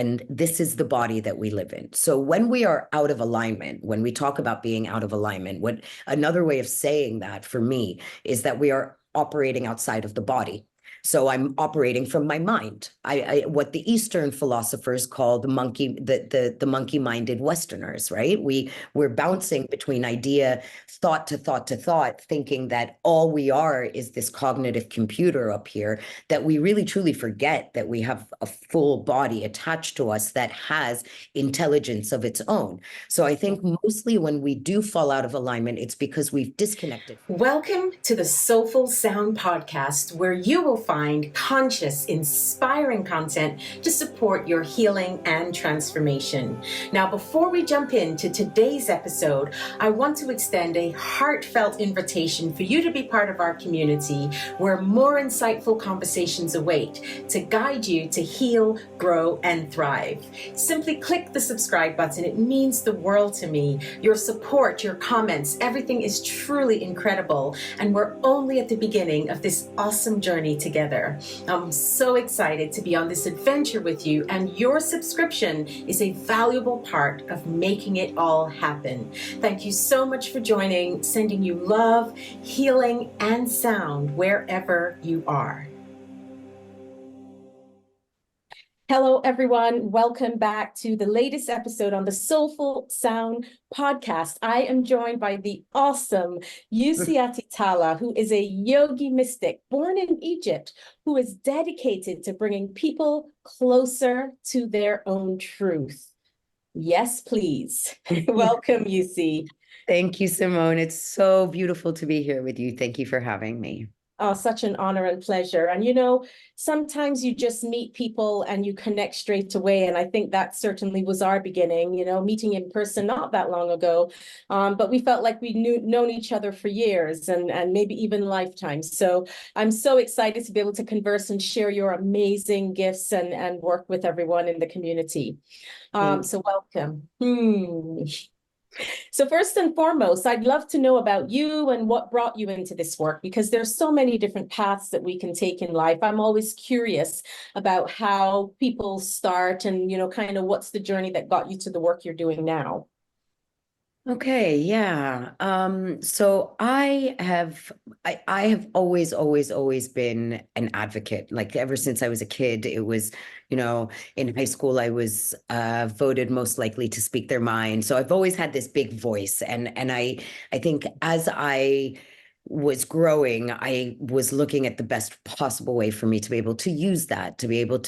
And this is the body that we live in. So when we are out of alignment, when we talk about being out of alignment, what another way of saying that for me is that we are operating outside of the body. So I'm operating from my mind. What the Eastern philosophers call the monkey-minded Westerners, right? We're bouncing between idea, thought to thought to thought, thinking that all we are is this cognitive computer up here, that we really truly forget that we have a full body attached to us that has intelligence of its own. So I think mostly when we do fall out of alignment, it's because we've disconnected. Welcome to the Soulful Sound Podcast, where you will find conscious, inspiring content to support your healing and transformation. Now, before we jump into today's episode, I want to extend a heartfelt invitation for you to be part of our community, where more insightful conversations await to guide you to heal, grow, and thrive. Simply click the subscribe button. It means the world to me. Your support, your comments, everything is truly incredible. And we're only at the beginning of this awesome journey together. I'm so excited to be on this adventure with you, and your subscription is a valuable part of making it all happen. Thank you so much for joining, sending you love, healing, and sound wherever you are. Hello, everyone. Welcome back to the latest episode on the Soulful Sound Podcast. I am joined by the awesome Uossy Atytalla, who is a yogi mystic born in Egypt, who is dedicated to bringing people closer to their own truth. Yes, please. Welcome, Uossy. Thank you, Simone. It's so beautiful to be here with you. Thank you for having me. Oh, such an honor and pleasure. And, sometimes you just meet people and you connect straight away. And I think that certainly was our beginning, meeting in person not that long ago. But we felt like we'd known each other for years and maybe even lifetimes. So I'm so excited to be able to converse and share your amazing gifts and work with everyone in the community. So welcome. So first and foremost, I'd love to know about you and what brought you into this work, because there's so many different paths that we can take in life. I'm always curious about how people start and, kind of what's the journey that got you to the work you're doing now. Okay, yeah. So I have always been an advocate. Like ever since I was a kid, it was, in high school, I was voted most likely to speak their mind. So I've always had this big voice. And I think as I was growing, I was looking at the best possible way for me to be able to use that, to be able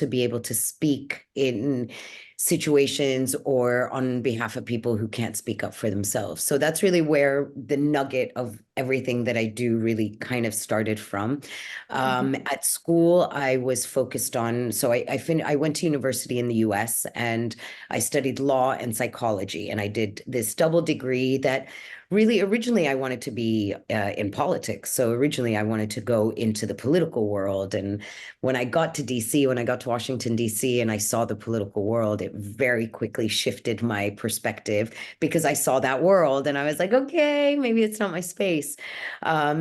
to speak in situations or on behalf of people who can't speak up for themselves. So that's really where the nugget of everything that I do really kind of started from. At school, I was focused on, so I went to university in the US and I studied law and psychology, and I did this double degree that really, originally, I wanted to be in politics. So originally, I wanted to go into the political world. And when I got to Washington, D.C., and I saw the political world, it very quickly shifted my perspective because I saw that world and I was like, okay, maybe it's not my space.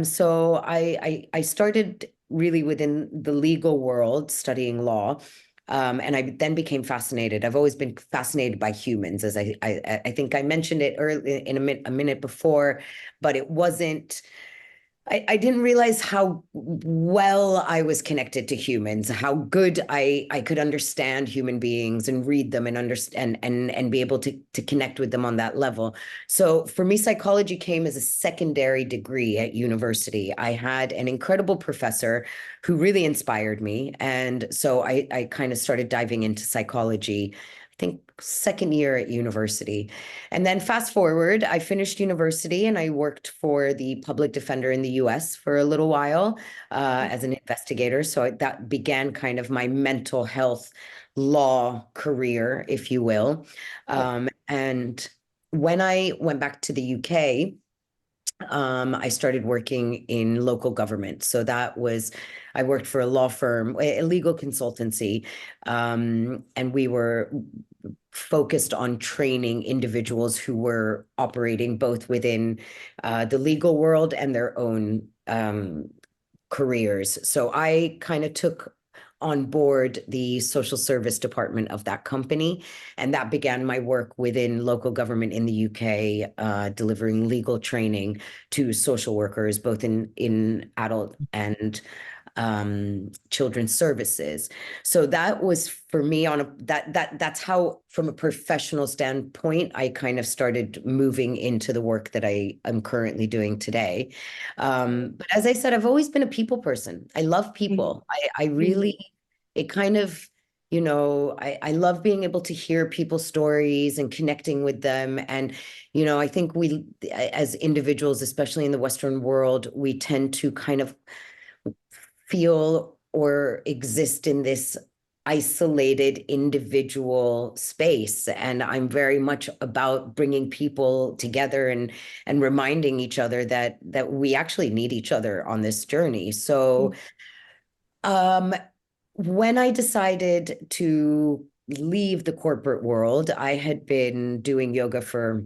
So I started really within the legal world studying law. And I then became fascinated. I've always been fascinated by humans, as I think I mentioned it early in a minute before, but it wasn't. I didn't realize how well I was connected to humans, how good I could understand human beings and read them and understand and be able to connect with them on that level. So for me, psychology came as a secondary degree at university. I had an incredible professor who really inspired me. And so I kind of started diving into psychology, I think second year at university. And then fast forward, I finished university and I worked for the public defender in the US for a little while as an investigator. So that began kind of my mental health law career, if you will. And when I went back to the UK, I started working in local government. So I worked for a law firm, a legal consultancy, and we were focused on training individuals who were operating both within the legal world and their own careers. So I kind of took on board the social service department of that company. And that began my work within local government in the UK, delivering legal training to social workers, both in adult and children's services. So that was for me on that's how, from a professional standpoint, I kind of started moving into the work that I am currently doing today. But as I said, I've always been a people person. I love people. I really, it kind of, I love being able to hear people's stories and connecting with them. And, I think we, as individuals, especially in the Western world, we tend to kind of feel or exist in this isolated individual space, and I'm very much about bringing people together and reminding each other that we actually need each other on this journey. So um when I decided to leave the corporate world, I had been doing yoga for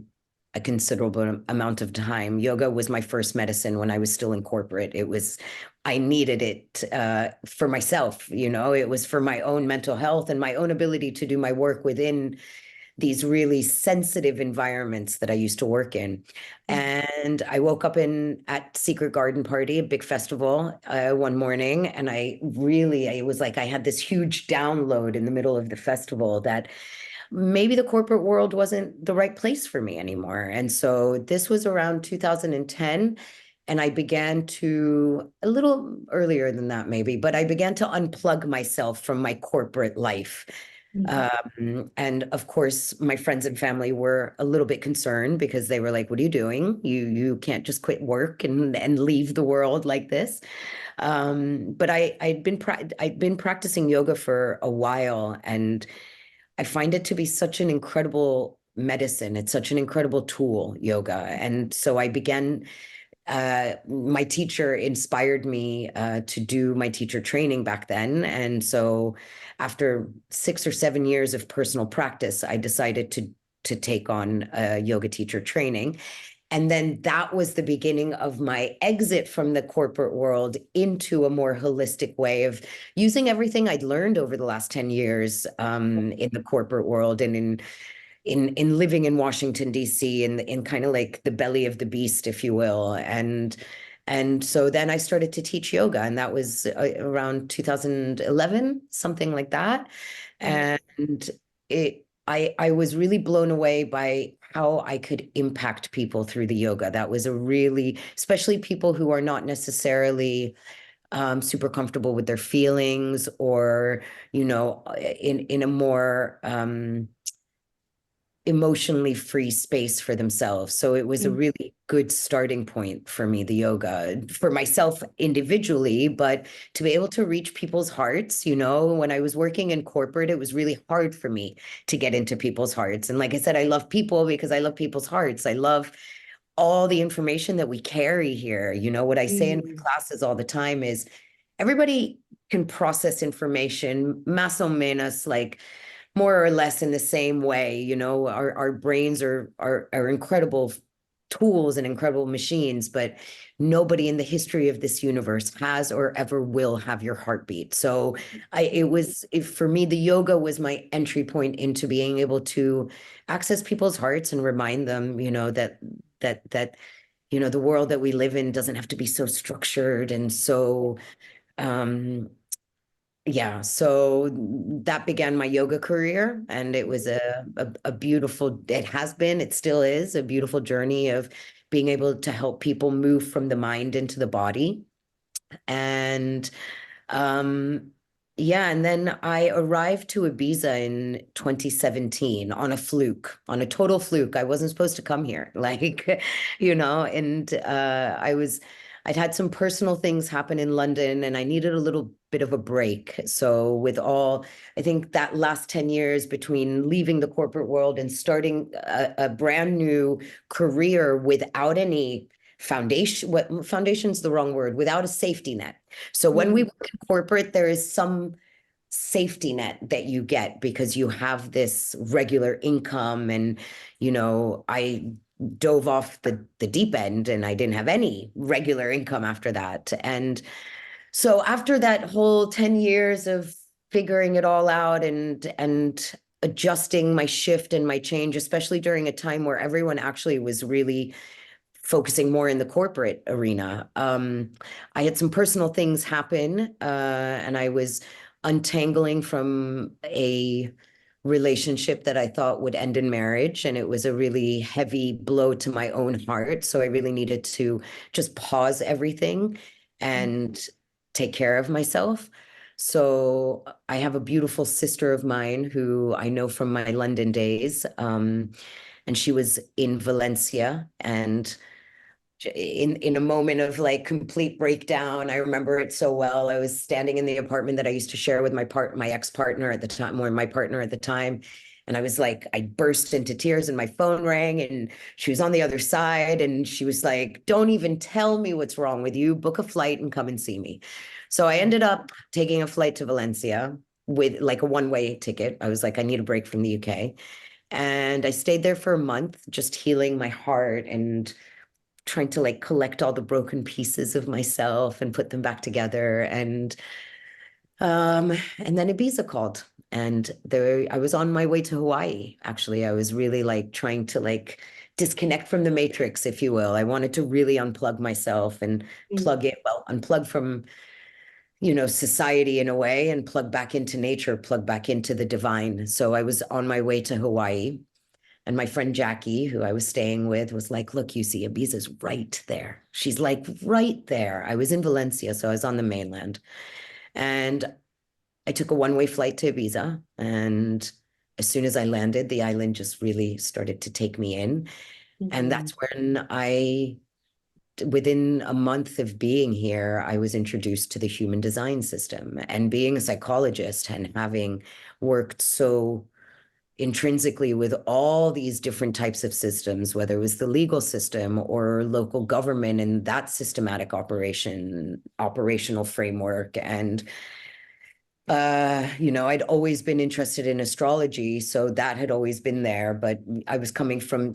a considerable amount of time. Yoga was my first medicine when I was still in corporate. I needed it for myself, it was for my own mental health and my own ability to do my work within these really sensitive environments that I used to work in. And I woke up at Secret Garden Party, a big festival, one morning, and it was like I had this huge download in the middle of the festival that maybe the corporate world wasn't the right place for me anymore. And so this was around 2010. And I began to, a little earlier than that maybe, but I began to unplug myself from my corporate life. And of course, my friends and family were a little bit concerned because they were like, "What are you doing? You can't just quit work and leave the world like this." But I'd been practicing yoga for a while, and I find it to be such an incredible medicine. It's such an incredible tool, yoga. And so I began, my teacher inspired me to do my teacher training back then. And so after 6 or 7 years of personal practice, I decided to take on yoga teacher training. And then that was the beginning of my exit from the corporate world into a more holistic way of using everything I'd learned over the last 10 years in the corporate world and in living in Washington, D.C., in kind of like the belly of the beast, if you will. And so then I started to teach yoga, and that was around 2011, something like that. And I was really blown away by how I could impact people through the yoga. That was especially people who are not necessarily super comfortable with their feelings, or, in a more emotionally free space for themselves. So it was a really good starting point for me, the yoga, for myself individually, but to be able to reach people's hearts. When I was working in corporate, it was really hard for me to get into people's hearts. And like I said, I love people because I love people's hearts. I love all the information that we carry here. What I say in my classes all the time is everybody can process information, más o menos, like more or less in the same way. Our brains are incredible tools and incredible machines, but nobody in the history of this universe has or ever will have your heartbeat. So for me, the yoga was my entry point into being able to access people's hearts and remind them, that the world that we live in doesn't have to be so structured and so yeah, so that began my yoga career, and it was a beautiful, it has been, it still is a beautiful journey of being able to help people move from the mind into the body. And um, yeah, and then I arrived to Ibiza in 2017 on a fluke, on a total fluke. I wasn't supposed to come here, like, and I'd had some personal things happen in London, and I needed a little bit of a break. So I think that last 10 years between leaving the corporate world and starting a brand new career without any foundation, foundation's the wrong word, without a safety net. So when we work in corporate, there is some safety net that you get because you have this regular income. And, I dove off the deep end and I didn't have any regular income after that. And so after that whole 10 years of figuring it all out and adjusting my shift and my change, especially during a time where everyone actually was really focusing more in the corporate arena. I had some personal things happen, and I was untangling from a relationship that I thought would end in marriage. And it was a really heavy blow to my own heart. So I really needed to just pause everything and take care of myself. So I have a beautiful sister of mine who I know from my London days. And she was in Valencia, and in a moment of like complete breakdown, I remember it so well. I was standing in the apartment that I used to share with my ex-partner at the time, or my partner at the time. And I was like, I burst into tears and my phone rang and she was on the other side. And she was like, don't even tell me what's wrong with you. Book a flight and come and see me. So I ended up taking a flight to Valencia with like a one-way ticket. I was like, I need a break from the UK. And I stayed there for a month, just healing my heart and trying to like collect all the broken pieces of myself and put them back together. And then Ibiza called, and there I was on my way to Hawaii. Actually, I was really like trying to like disconnect from the matrix, if you will. I wanted to really unplug myself and unplug from, society in a way, and plug back into nature, plug back into the divine. So I was on my way to Hawaii. And my friend Jackie, who I was staying with, was like, look, you see, Ibiza's right there. She's like right there. I was in Valencia, so I was on the mainland. And I took a one-way flight to Ibiza. And as soon as I landed, the island just really started to take me in. And that's when within a month of being here, I was introduced to the human design system. And being a psychologist and having worked so intrinsically with all these different types of systems, whether it was the legal system or local government and that systematic operational framework. And, I'd always been interested in astrology, so that had always been there, but I was coming from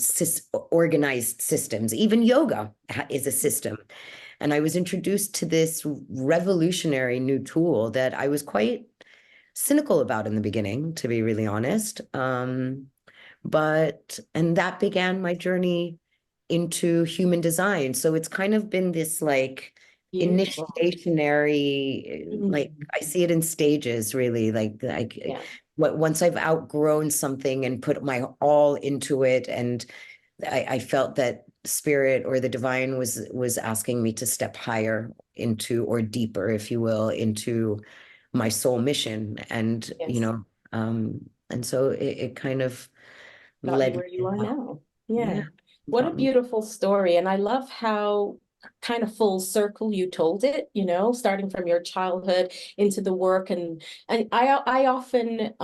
organized systems. Even yoga is a system. And I was introduced to this revolutionary new tool that I was quite cynical about in the beginning, to be really honest. And that began my journey into human design. So it's kind of been this like initiationary, like I see it in stages, really. Once I've outgrown something and put my all into it, and I felt that spirit or the divine was asking me to step higher into, or deeper, if you will, into my soul mission. And and so it kind of got you led where you are now. yeah, What a beautiful story. And I love how kind of full circle you told it, starting from your childhood into the work. And I often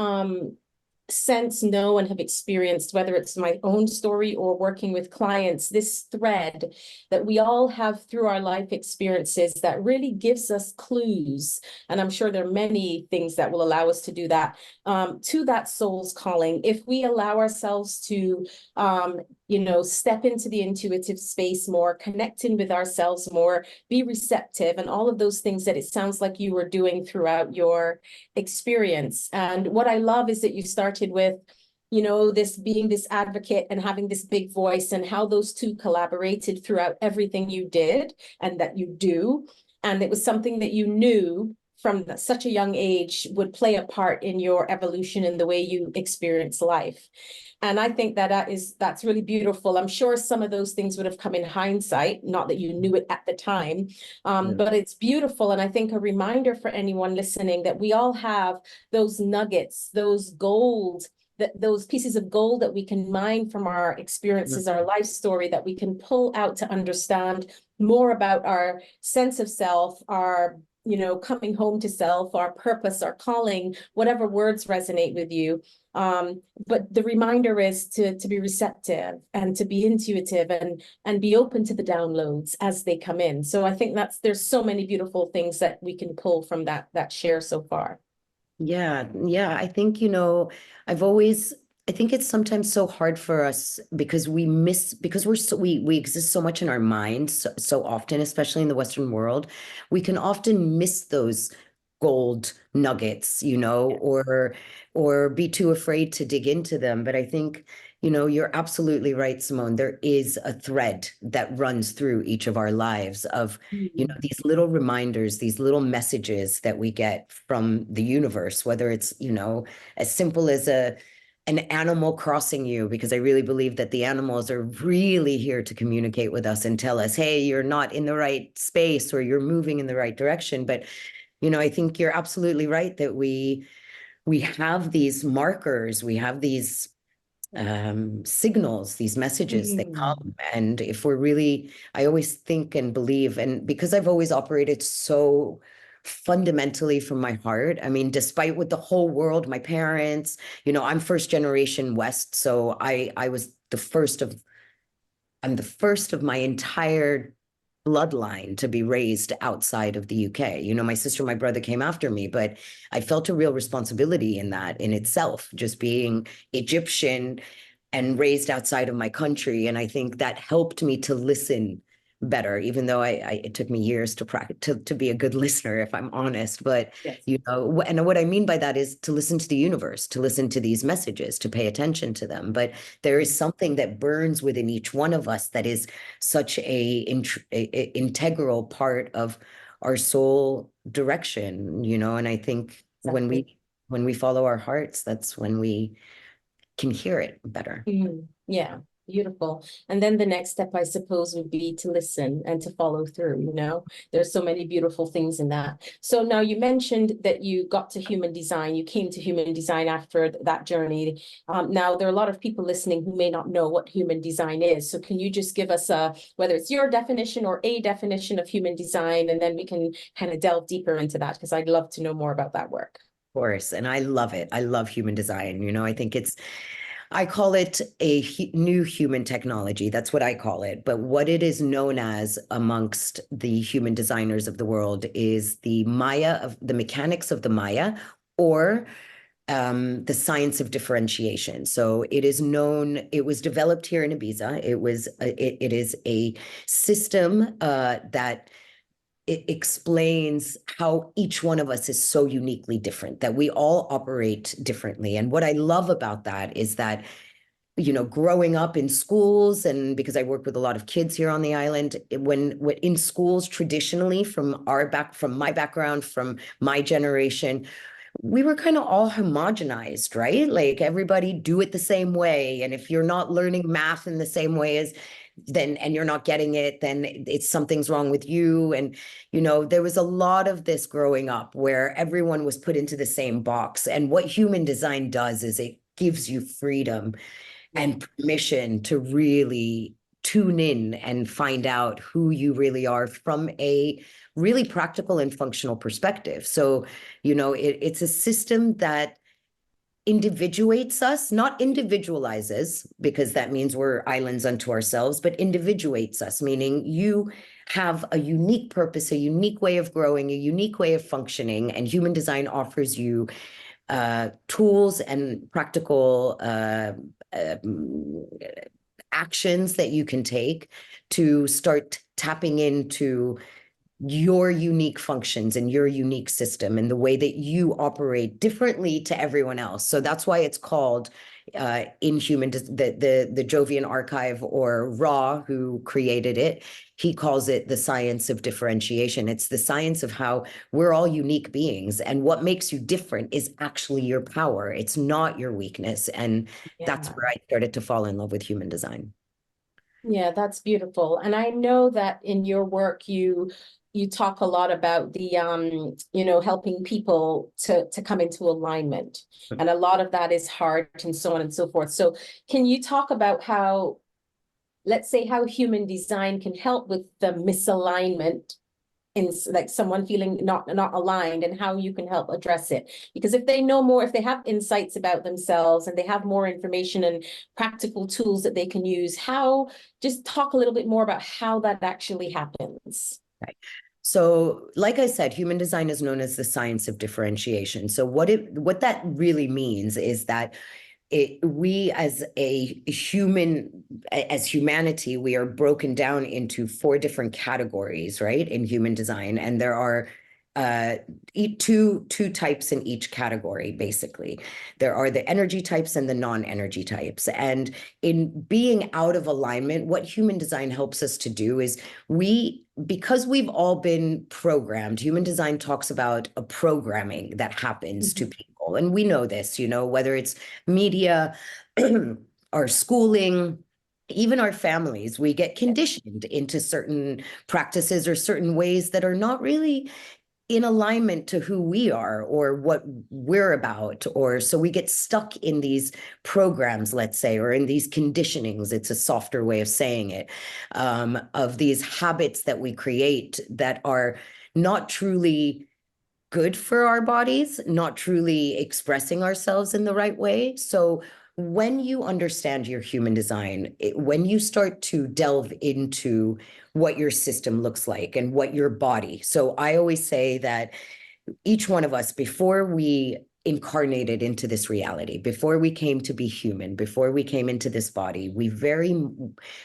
sense, know, and have experienced, whether it's my own story or working with clients, this thread that we all have through our life experiences that really gives us clues. And I'm sure there are many things that will allow us to do that, to that soul's calling. If we allow ourselves to, step into the intuitive space more, connecting with ourselves more, be receptive, and all of those things that it sounds like you were doing throughout your experience. And what I love is that you started with, this being this advocate and having this big voice, and how those two collaborated throughout everything you did and that you do. And it was something that you knew from such a young age would play a part in your evolution in the way you experience life. And I think that's really beautiful. I'm sure some of those things would have come in hindsight, not that you knew it at the time, but it's beautiful. And I think a reminder for anyone listening that we all have those nuggets, those pieces of gold that we can mine from our experiences, our life story, that we can pull out to understand more about our sense of self, our coming home to self, our purpose, our calling, whatever words resonate with you. But the reminder is to be receptive and to be intuitive and be open to the downloads as they come in. So I think there's so many beautiful things that we can pull from that share so far. Yeah. I think, I think it's sometimes so hard for us because we exist so much in our minds so often, especially in the Western world. We can often miss those gold nuggets, or be too afraid to dig into them. But I think, you're absolutely right, Simone. There is a thread that runs through each of our lives of, Mm. these little reminders, these little messages that we get from the universe, whether it's, as simple as an animal crossing you, because I really believe that the animals are really here to communicate with us and tell us, hey, you're not in the right space or you're moving in the right direction. But, I think you're absolutely right that we have these markers, we have these signals, these messages that Mm. come. And if we're really, I always think and believe, and because I've always operated so fundamentally from my heart, I mean, despite what the whole world, my parents, I'm first generation West, so I was I'm the first of my entire bloodline to be raised outside of the UK. My sister and my brother came after me, but I felt a real responsibility in that in itself, just being Egyptian and raised outside of my country. And I think that helped me to listen better, even though it took me years to practice to be a good listener, if I'm honest. But Yes. and what I mean by that is to listen to the universe, to listen to these messages, to pay attention to them. But there is something that burns within each one of us that is such a integral part of our soul direction, and I think Exactly. when we follow our hearts, that's when we can hear it better. Yeah, beautiful. And then the next step, I suppose, would be to listen and to follow through, There's so many beautiful things in that. So now you mentioned that you got to human design, you came to human design after that journey. Now, there are a lot of people listening who may not know what human design is. So can you just give us whether it's your definition or a definition of human design, and then we can kind of delve deeper into that, because I'd love to know more about that work. Course. And I love it. I love human design. I think I call it a new human technology. That's what I call it. But what it is known as amongst the human designers of the world is the the mechanics of the Maya, or the science of differentiation. So it was developed here in Ibiza. It is a system that it explains how each one of us is so uniquely different, that we all operate differently. And what I love about that is that, growing up in schools, and because I work with a lot of kids here on the island, when in schools traditionally, from my background, from my generation, we were kind of all homogenized, right? Like everybody do it the same way. And if you're not learning math in the same way as and you're not getting it, then it's something's wrong with you. And, there was a lot of this growing up where everyone was put into the same box. And what human design does is it gives you freedom and permission to really tune in and find out who you really are from a really practical and functional perspective. So, it's a system that individuates us, not individualizes, because that means we're islands unto ourselves, but individuates us, meaning you have a unique purpose, a unique way of growing, a unique way of functioning, and human design offers you tools and practical actions that you can take to start tapping into your unique functions and your unique system and the way that you operate differently to everyone else. So that's why it's called in human, the Jovian archive, or Ra, who created it, he calls it the science of differentiation. It's the science of how we're all unique beings, and what makes you different is actually your power. It's not your weakness. And that's Yeah. where I started to fall in love with human design. Yeah, that's beautiful. And I know that in your work you talk a lot about the helping people to come into alignment. And a lot of that is heart and so on and so forth. So can you talk about how, let's say, how human design can help with the misalignment in, like, someone feeling not aligned, and how you can help address it? Because if they know more, if they have insights about themselves and they have more information and practical tools that they can use, how, just talk a little bit more about how that actually happens. Right. So, like I said, human design is known as the science of differentiation. So what that really means is that we as as humanity, we are broken down into 4 different categories, right, in human design. And there are two types in each category, basically. There are the energy types and the non-energy types. And in being out of alignment, what human design helps us to do is because we've all been programmed, human design talks about a programming that happens to people. And we know this, whether it's media, our schooling, even our families, we get conditioned into certain practices or certain ways that are not really in alignment to who we are or what we're about. Or so we get stuck in these programs, let's say, or in these conditionings. It's a softer way of saying it, of these habits that we create that are not truly good for our bodies, not truly expressing ourselves in the right way. So when you understand your human design, when you start to delve into what your system looks like and what your body. So I always say that each one of us, before we incarnated into this reality, before we came to be human, before we came into this body, we very,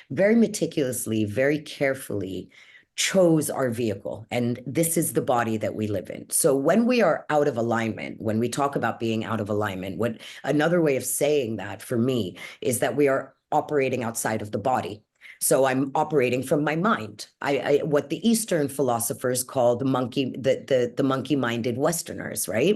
very meticulously, very carefully chose our vehicle. And this is the body that we live in. So when we are out of alignment, when we talk about being out of alignment, what another way of saying that for me is that we are operating outside of the body. So I'm operating from my mind. What the Eastern philosophers call the monkey-minded Westerners, right?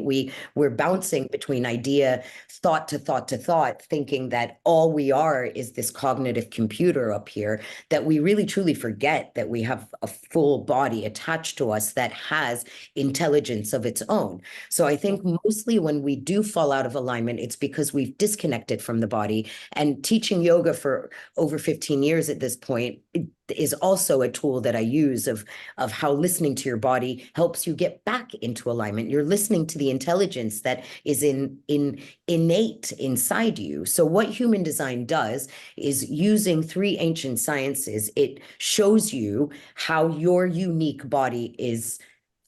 We're bouncing between idea, thought to thought to thought, thinking that all we are is this cognitive computer up here, that we really truly forget that we have a full body attached to us that has intelligence of its own. So I think mostly when we do fall out of alignment, it's because we've disconnected from the body. And teaching yoga for over 15 years at this point is also a tool that I use of how listening to your body helps you get back into alignment. You're listening to the intelligence that is innate inside you. So what human design does is, using three ancient sciences, it shows you how your unique body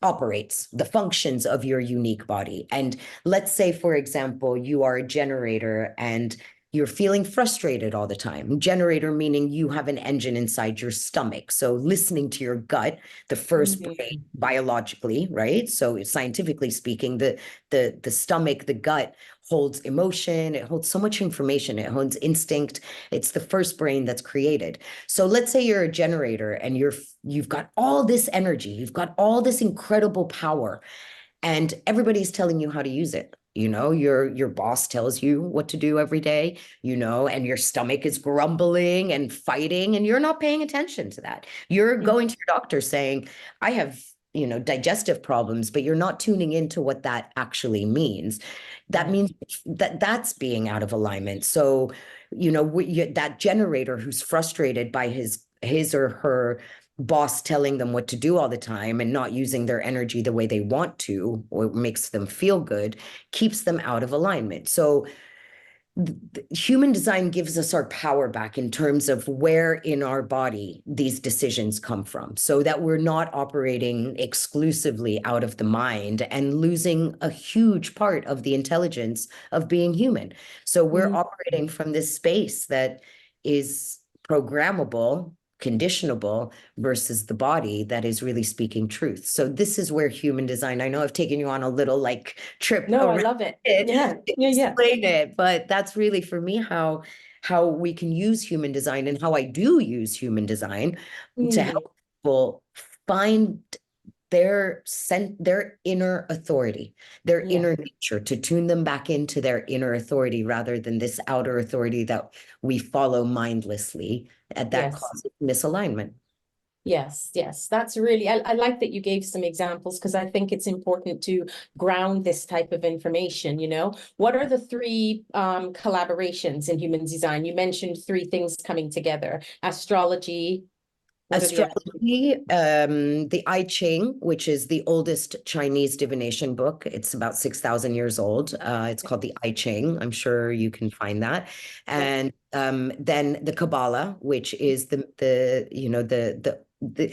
operates, the functions of your unique body. And let's say, for example, you are a generator and you're feeling frustrated all the time. Generator meaning you have an engine inside your stomach. So listening to your gut, the first brain biologically, right? So scientifically speaking, the stomach, the gut holds emotion. It holds so much information. It holds instinct. It's the first brain that's created. So let's say you're a generator and you've got all this energy, you've got all this incredible power, and everybody's telling you how to use it. Your boss tells you what to do every day, and your stomach is grumbling and fighting, and you're not paying attention to that. You're going to your doctor saying, I have, digestive problems, but you're not tuning into what that actually means. That means that's being out of alignment. So, that generator who's frustrated by his or her boss telling them what to do all the time and not using their energy the way they want to, or makes them feel good, keeps them out of alignment. So human design gives us our power back in terms of where in our body these decisions come from, so that we're not operating exclusively out of the mind and losing a huge part of the intelligence of being human. So we're operating from this space that is programmable, conditionable, versus the body that is really speaking truth. So this is where human design, I know I've taken you on a little trip. No, I love it. Yeah. Explain it, but that's really for me how we can use human design, and how I do use human design to help people find their inner authority, their inner nature, to tune them back into their inner authority rather than this outer authority that we follow mindlessly, and that causes misalignment. Yes, that's really, I like that you gave some examples, because I think it's important to ground this type of information. What are the three collaborations in human design? You mentioned three things coming together: astrology. Astrology, the I Ching, which is the oldest Chinese divination book. It's about 6,000 years old. It's called the I Ching. I'm sure you can find that. And then the Kabbalah, which is the the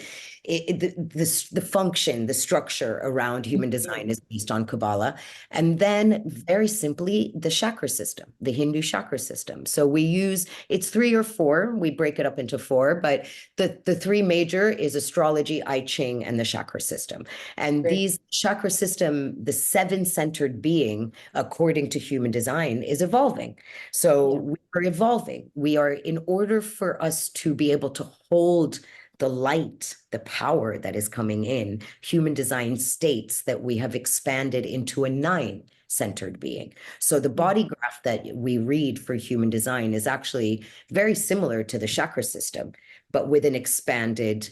function, the structure around human Mhm. design is based on Kabbalah. And then very simply, the chakra system, the Hindu chakra system. So we use, it's three or four, we break it up into four, but the three major is astrology, I Ching, and the chakra system. And Great. these chakra system, the seven-centered being, according to human design, is evolving. So Yeah. we are evolving. We are, in order for us to be able to hold the light, the power that is coming in, human design states that we have expanded into a nine-centered being. So the Mm. body graph that we read for human design is actually very similar to the chakra system, but with an expanded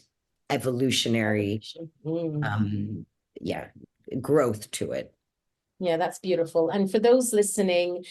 evolutionary, Mm. um, yeah, growth to it. Yeah, that's beautiful. And for those listening,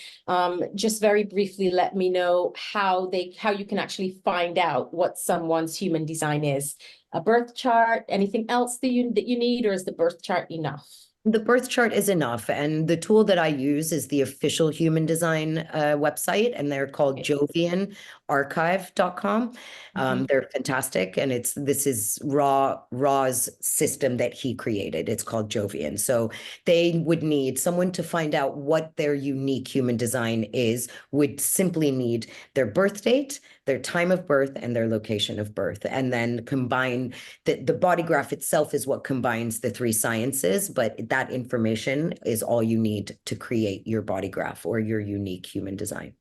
just very briefly, let me know how you can actually find out what someone's human design is. A birth chart, anything else that you need, or is the birth chart enough? The birth chart is enough. And the tool that I use is the official human design website, and they're called Okay. jovianarchive.com. Mhm. They're fantastic. And this is Ra's system that he created. It's called Jovian. So they would need someone to find out what their unique human design is, would simply need their birth date, their time of birth, and their location of birth, and then combine the body graph itself is what combines the three sciences, but that information is all you need to create your body graph or your unique human design.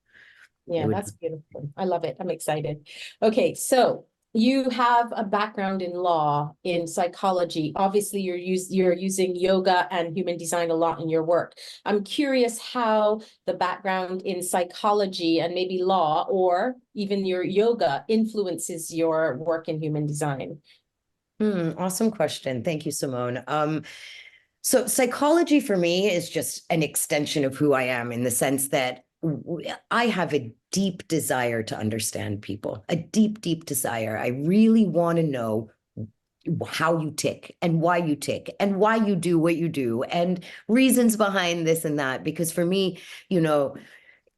It Yeah, would. that's beautiful. I love it. I'm excited. Okay, so you have a background in law, in psychology. Obviously, you're using yoga and human design a lot in your work. I'm curious how the background in psychology and maybe law or even your yoga influences your work in human design. Awesome question. Thank you, Simone. So psychology for me is just an extension of who I am, in the sense that I have a deep desire to understand people, a deep, deep desire. I really want to know how you tick and why you tick and why you do what you do and reasons behind this and that. Because for me, you know,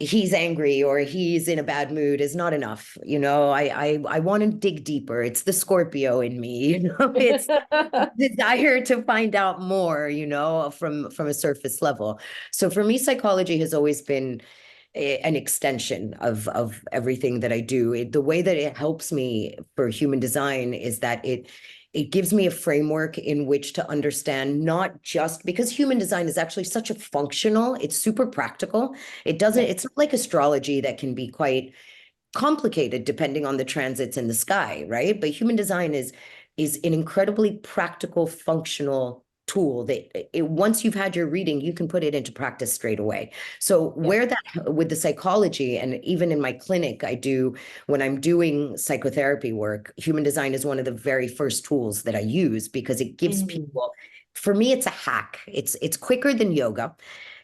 he's angry or he's in a bad mood is not enough. I want to dig deeper. It's the Scorpio in me, it's desire to find out more, from a surface level. So for me, psychology has always been an extension of everything that I do. The way that it helps me for human design is that it gives me a framework in which to understand, not just because human design is actually such a functional, it's super practical. Yeah. It's not like astrology that can be quite complicated depending on the transits in the sky, right? But human design is an incredibly practical, functional tool that once you've had your reading, you can put it into practice straight away. So Yeah. where that with the psychology, and even in my clinic, I do, when I'm doing psychotherapy work, human design is one of the very first tools that I use, because it gives Mm. people, for me, it's a hack. It's quicker than yoga.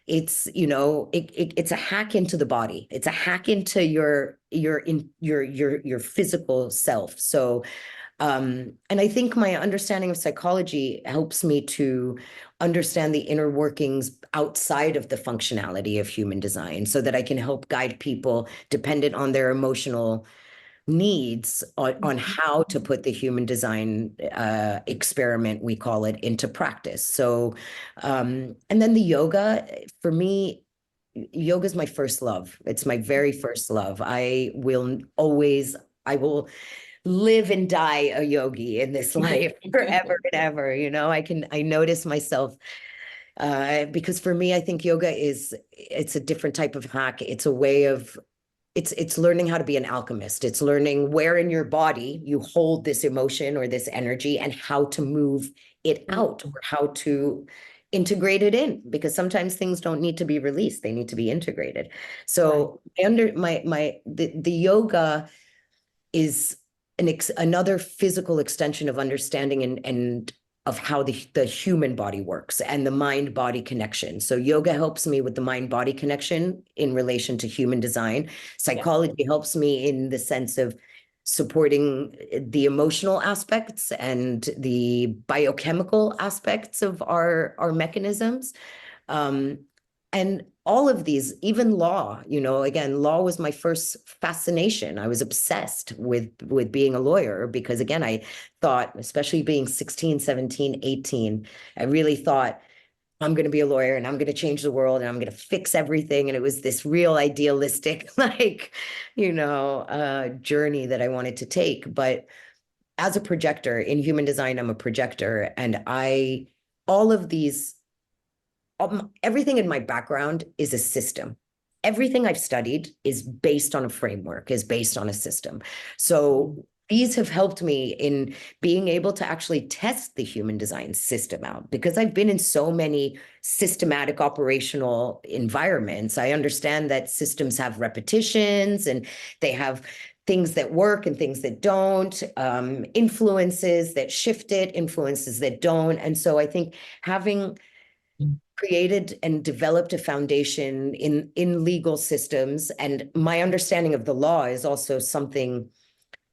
It's a hack into the body. It's a hack into your physical self. So and I think my understanding of psychology helps me to understand the inner workings outside of the functionality of human design, so that I can help guide people dependent on their emotional needs on how to put the human design experiment, we call it, into practice. So, and then the yoga, for me, yoga is my first love. It's my very first love. I will live and die a yogi in this life forever and ever. I notice myself, because for me, I think yoga it's a different type of hack. It's a way of, it's learning how to be an alchemist. It's learning where in your body you hold this emotion or this energy, and how to move it out, or how to integrate it in, because sometimes things don't need to be released, they need to be integrated. Right. So the yoga is another physical extension of understanding and of how the human body works and the mind body connection. So yoga helps me with the mind body connection in relation to human design. Yeah. Psychology helps me in the sense of supporting the emotional aspects and the biochemical aspects of our mechanisms. Um, and all of these, even law, again, law was my first fascination. I was obsessed with being a lawyer because, again, I thought, especially being 16, 17, 18, I really thought, I'm going to be a lawyer and I'm going to change the world and I'm going to fix everything. And it was this real idealistic, journey that I wanted to take. But as a projector in human design, I'm a projector, and all of these, everything in my background is a system. Everything I've studied is based on a framework, is based on a system. So these have helped me in being able to actually test the human design system out, because I've been in so many systematic operational environments. I understand that systems have repetitions and they have things that work and things that don't, influences that shift it, influences that don't. And so I think having created and developed a foundation in legal systems, and my understanding of the law is also something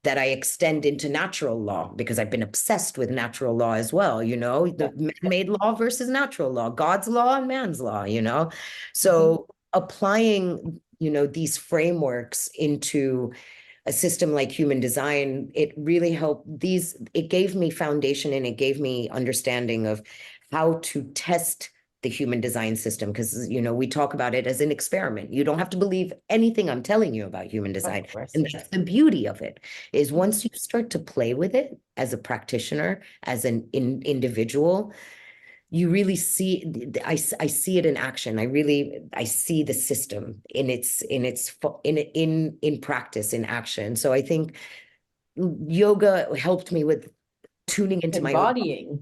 that I extend into natural law, because I've been obsessed with natural law as well, the man-made law versus natural law, God's law and man's law, So applying, these frameworks into a system like human design, it really helped it gave me foundation and it gave me understanding of how to test the human design system, because we talk about it as an experiment. You don't have to believe anything I'm telling you about human design. And that's the beauty of it, is once you start to play with it as a practitioner, as an individual, you really see, I see it in action. I see the system in practice, in action. So I think yoga helped me with tuning into my own,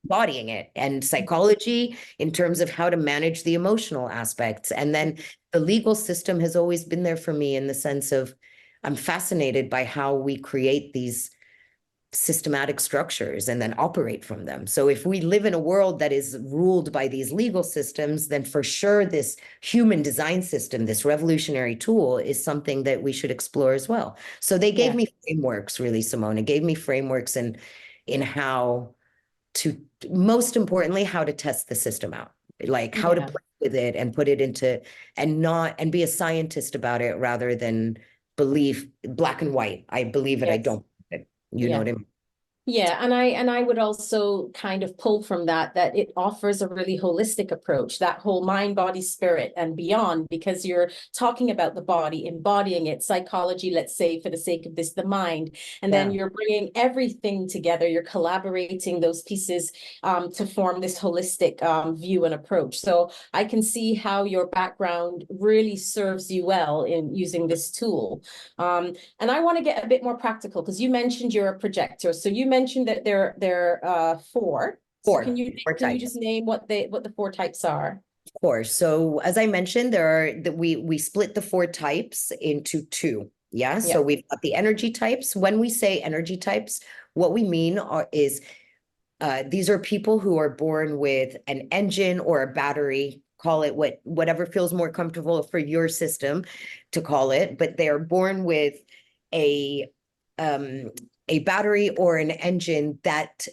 embodying it, and psychology in terms of how to manage the emotional aspects. And then the legal system has always been there for me, in the sense of I'm fascinated by how we create these systematic structures and then operate from them. So if we live in a world that is ruled by these legal systems, then for sure this human design system, this revolutionary tool, is something that we should explore as well. So they gave me frameworks, really, Simone. It gave me frameworks in how to, most importantly, how to test the system out, like how to play with it and put it into, and be a scientist about it, rather than believe black and white. I believe it, I don't. You know what I mean? Yeah, and I would also kind of pull from that it offers a really holistic approach, that whole mind, body, spirit, and beyond, because you're talking about the body, embodying it, psychology, let's say, for the sake of this, the mind, and then you're bringing everything together, you're collaborating those pieces to form this holistic view and approach. So I can see how your background really serves you well in using this tool. And I want to get a bit more practical, because you mentioned you're a projector. So you mentioned that there are four. So can you just name what the four types are? Of course. So as I mentioned, we split the four types into two. Yeah. So we've got the energy types. When we say energy types, what we mean is these are people who are born with an engine or a battery. Call it whatever feels more comfortable for your system to call it, but they are born with a battery or an engine that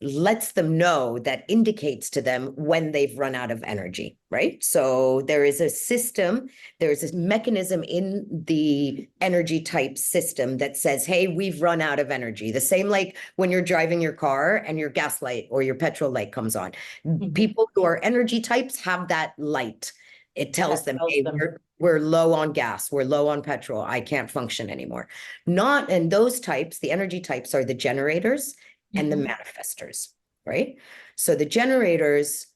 lets them know, that indicates to them when they've run out of energy, right? So there is a system, there is this mechanism in the energy type system that says, hey, we've run out of energy. The same like when you're driving your car and your gas light or your petrol light comes on. People who are energy types have that light. It tells them, hey, we're low on gas, we're low on petrol, I can't function anymore. And those types, the energy types, are the generators and the manifestors, right? So the generators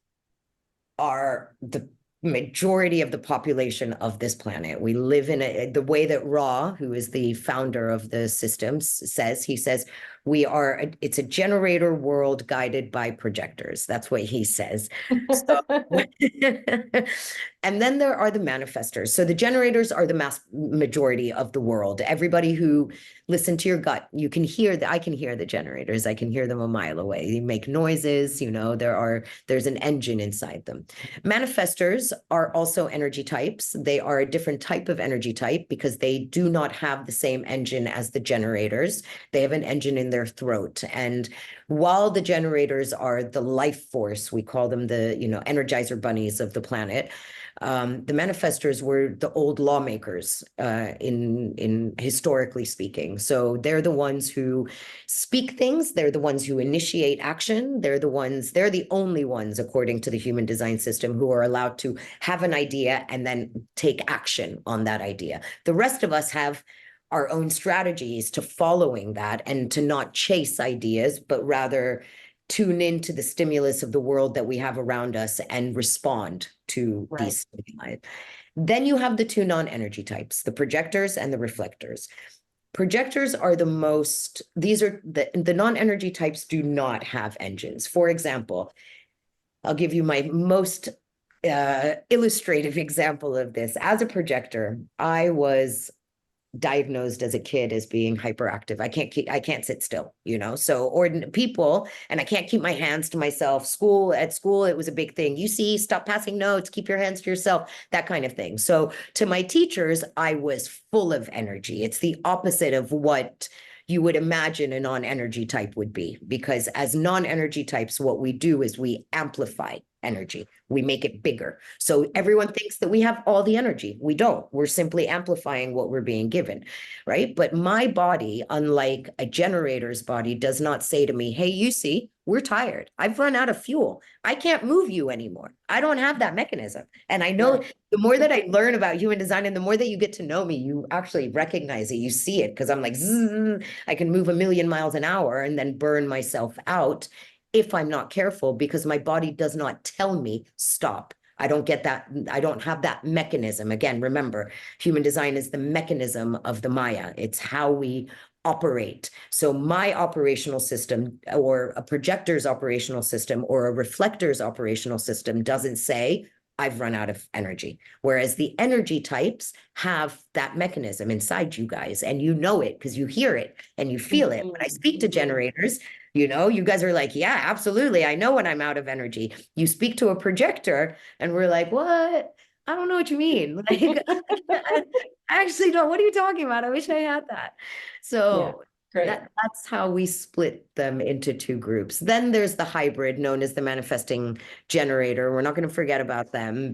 are the majority of the population of this planet. We live in the way that Ra, who is the founder of the system, says, he says, it's a generator world guided by projectors. That's what he says. So, and then there are the manifestors. So the generators are the majority of the world. Everybody who listens to your gut, you can hear that. I can hear the generators. I can hear them a mile away. They make noises, there's an engine inside them. Manifestors are also energy types. They are a different type of energy type because they do not have the same engine as the generators. They have an engine in their throat. And while the generators are the life force, we call them the, energizer bunnies of the planet, the manifestors were the old lawmakers, in historically speaking. So they're the ones who speak things. They're the ones who initiate action. They're the only ones, according to the human design system, who are allowed to have an idea and then take action on that idea. The rest of us have our own strategies to following that and to not chase ideas, but rather tune into the stimulus of the world that we have around us and respond to these stimuli. Then you have the two non-energy types, the projectors and the reflectors. Projectors are these are the non-energy types do not have engines. For example, I'll give you my most illustrative example of this. As a projector, I was diagnosed as a kid as being hyperactive. I can't sit still, so people, and I can't keep my hands to myself. At school, it was a big thing. Stop passing notes, keep your hands to yourself, that kind of thing. So to my teachers, I was full of energy. It's the opposite of what you would imagine a non-energy type would be, because as non-energy types, what we do is we amplify energy. We make it bigger. So everyone thinks that we have all the energy. We don't. We're simply amplifying what we're being given, right? But my body, unlike a generator's body, does not say to me, hey, Uossy, we're tired. I've run out of fuel. I can't move you anymore. I don't have that mechanism. And I know the more that I learn about human design and the more that you get to know me, you actually recognize it. You see it, because I'm like, zzz, I can move 1,000,000 miles an hour and then burn myself out if I'm not careful, because my body does not tell me stop. I don't get that. I don't have that mechanism. Again, remember, human design is the mechanism of the Maya. It's how we operate. So my operational system, or a projector's operational system, or a reflector's operational system doesn't say, I've run out of energy. Whereas the energy types have that mechanism inside you guys, and you know it because you hear it and you feel it. When I speak to generators, you guys are like, yeah, absolutely. I know when I'm out of energy. You speak to a projector and we're like, what? I don't know what you mean. Like, I actually don't. What are you talking about? I wish I had that. So that's how we split them into two groups. Then there's the hybrid, known as the manifesting generator. We're not going to forget about them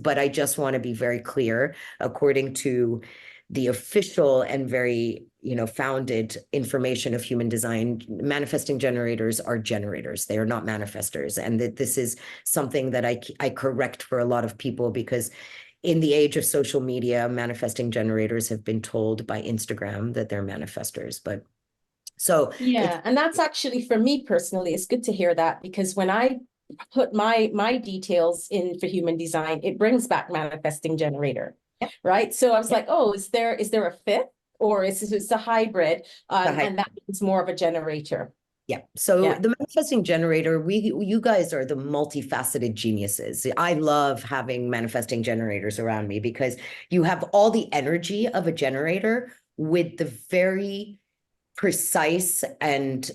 but I just want to be very clear, according to the official and very, founded information of human design, manifesting generators are generators. They are not manifestors. And that this is something that I correct for a lot of people, because in the age of social media, manifesting generators have been told by Instagram that they're manifestors. But so yeah, and that's actually, for me personally, it's good to hear that, because when I put my details in for human design, it brings back manifesting generator, right? So I was like, oh, is there a fifth, or is it's a hybrid, and that means more of a generator. Yeah. So the manifesting generator, you guys are the multifaceted geniuses. I love having manifesting generators around me, because you have all the energy of a generator with the very precise and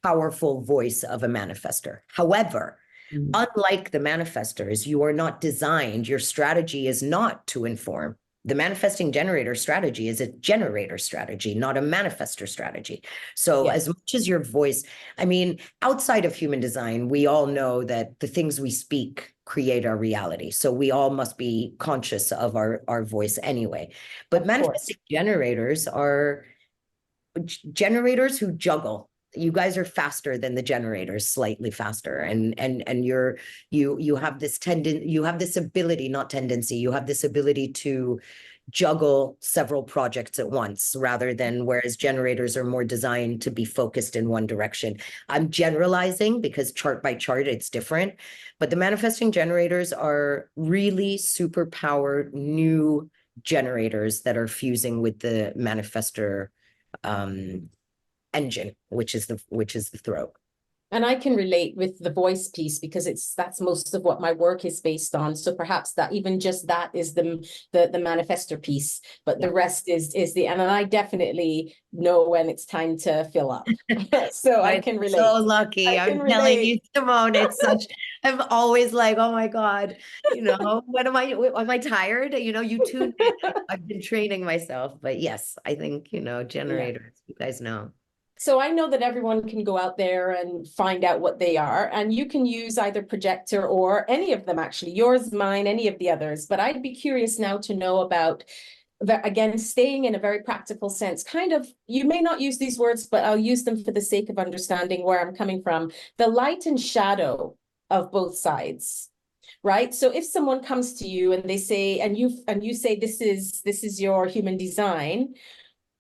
powerful voice of a manifester. However, unlike the manifestors, you are not designed, your strategy is not to inform. The manifesting generator strategy is a generator strategy, not a manifestor strategy. So as much as your voice, outside of human design, we all know that the things we speak create our reality. So we all must be conscious of our voice anyway. But manifesting generators are generators who juggle. You guys are faster than the generators, slightly faster, and you have this ability, not tendency, you have this ability to juggle several projects at once, rather than, whereas generators are more designed to be focused in one direction. I'm generalizing because chart by chart it's different, but the manifesting generators are really superpowered new generators that are fusing with the manifestor engine, which is the throat. And I can relate with the voice piece because that's most of what my work is based on. So perhaps that even just that is the manifestor piece, but the rest is and I definitely know when it's time to fill up. So I can relate. So lucky. I can I'm telling you, relate. Simone, it's such, I'm always like, oh my God, when am I tired? You tune in. I've been training myself, but yes, I think, Yeah. generators, you guys know. So I know that everyone can go out there and find out what they are, and you can use either projector or any of them, actually, yours, mine, any of the others. But I'd be curious now to know about, again, staying in a very practical sense, kind of, you may not use these words, but I'll use them for the sake of understanding where I'm coming from, the light and shadow of both sides. Right. So if someone comes to you and they say, and you say, this is your human design,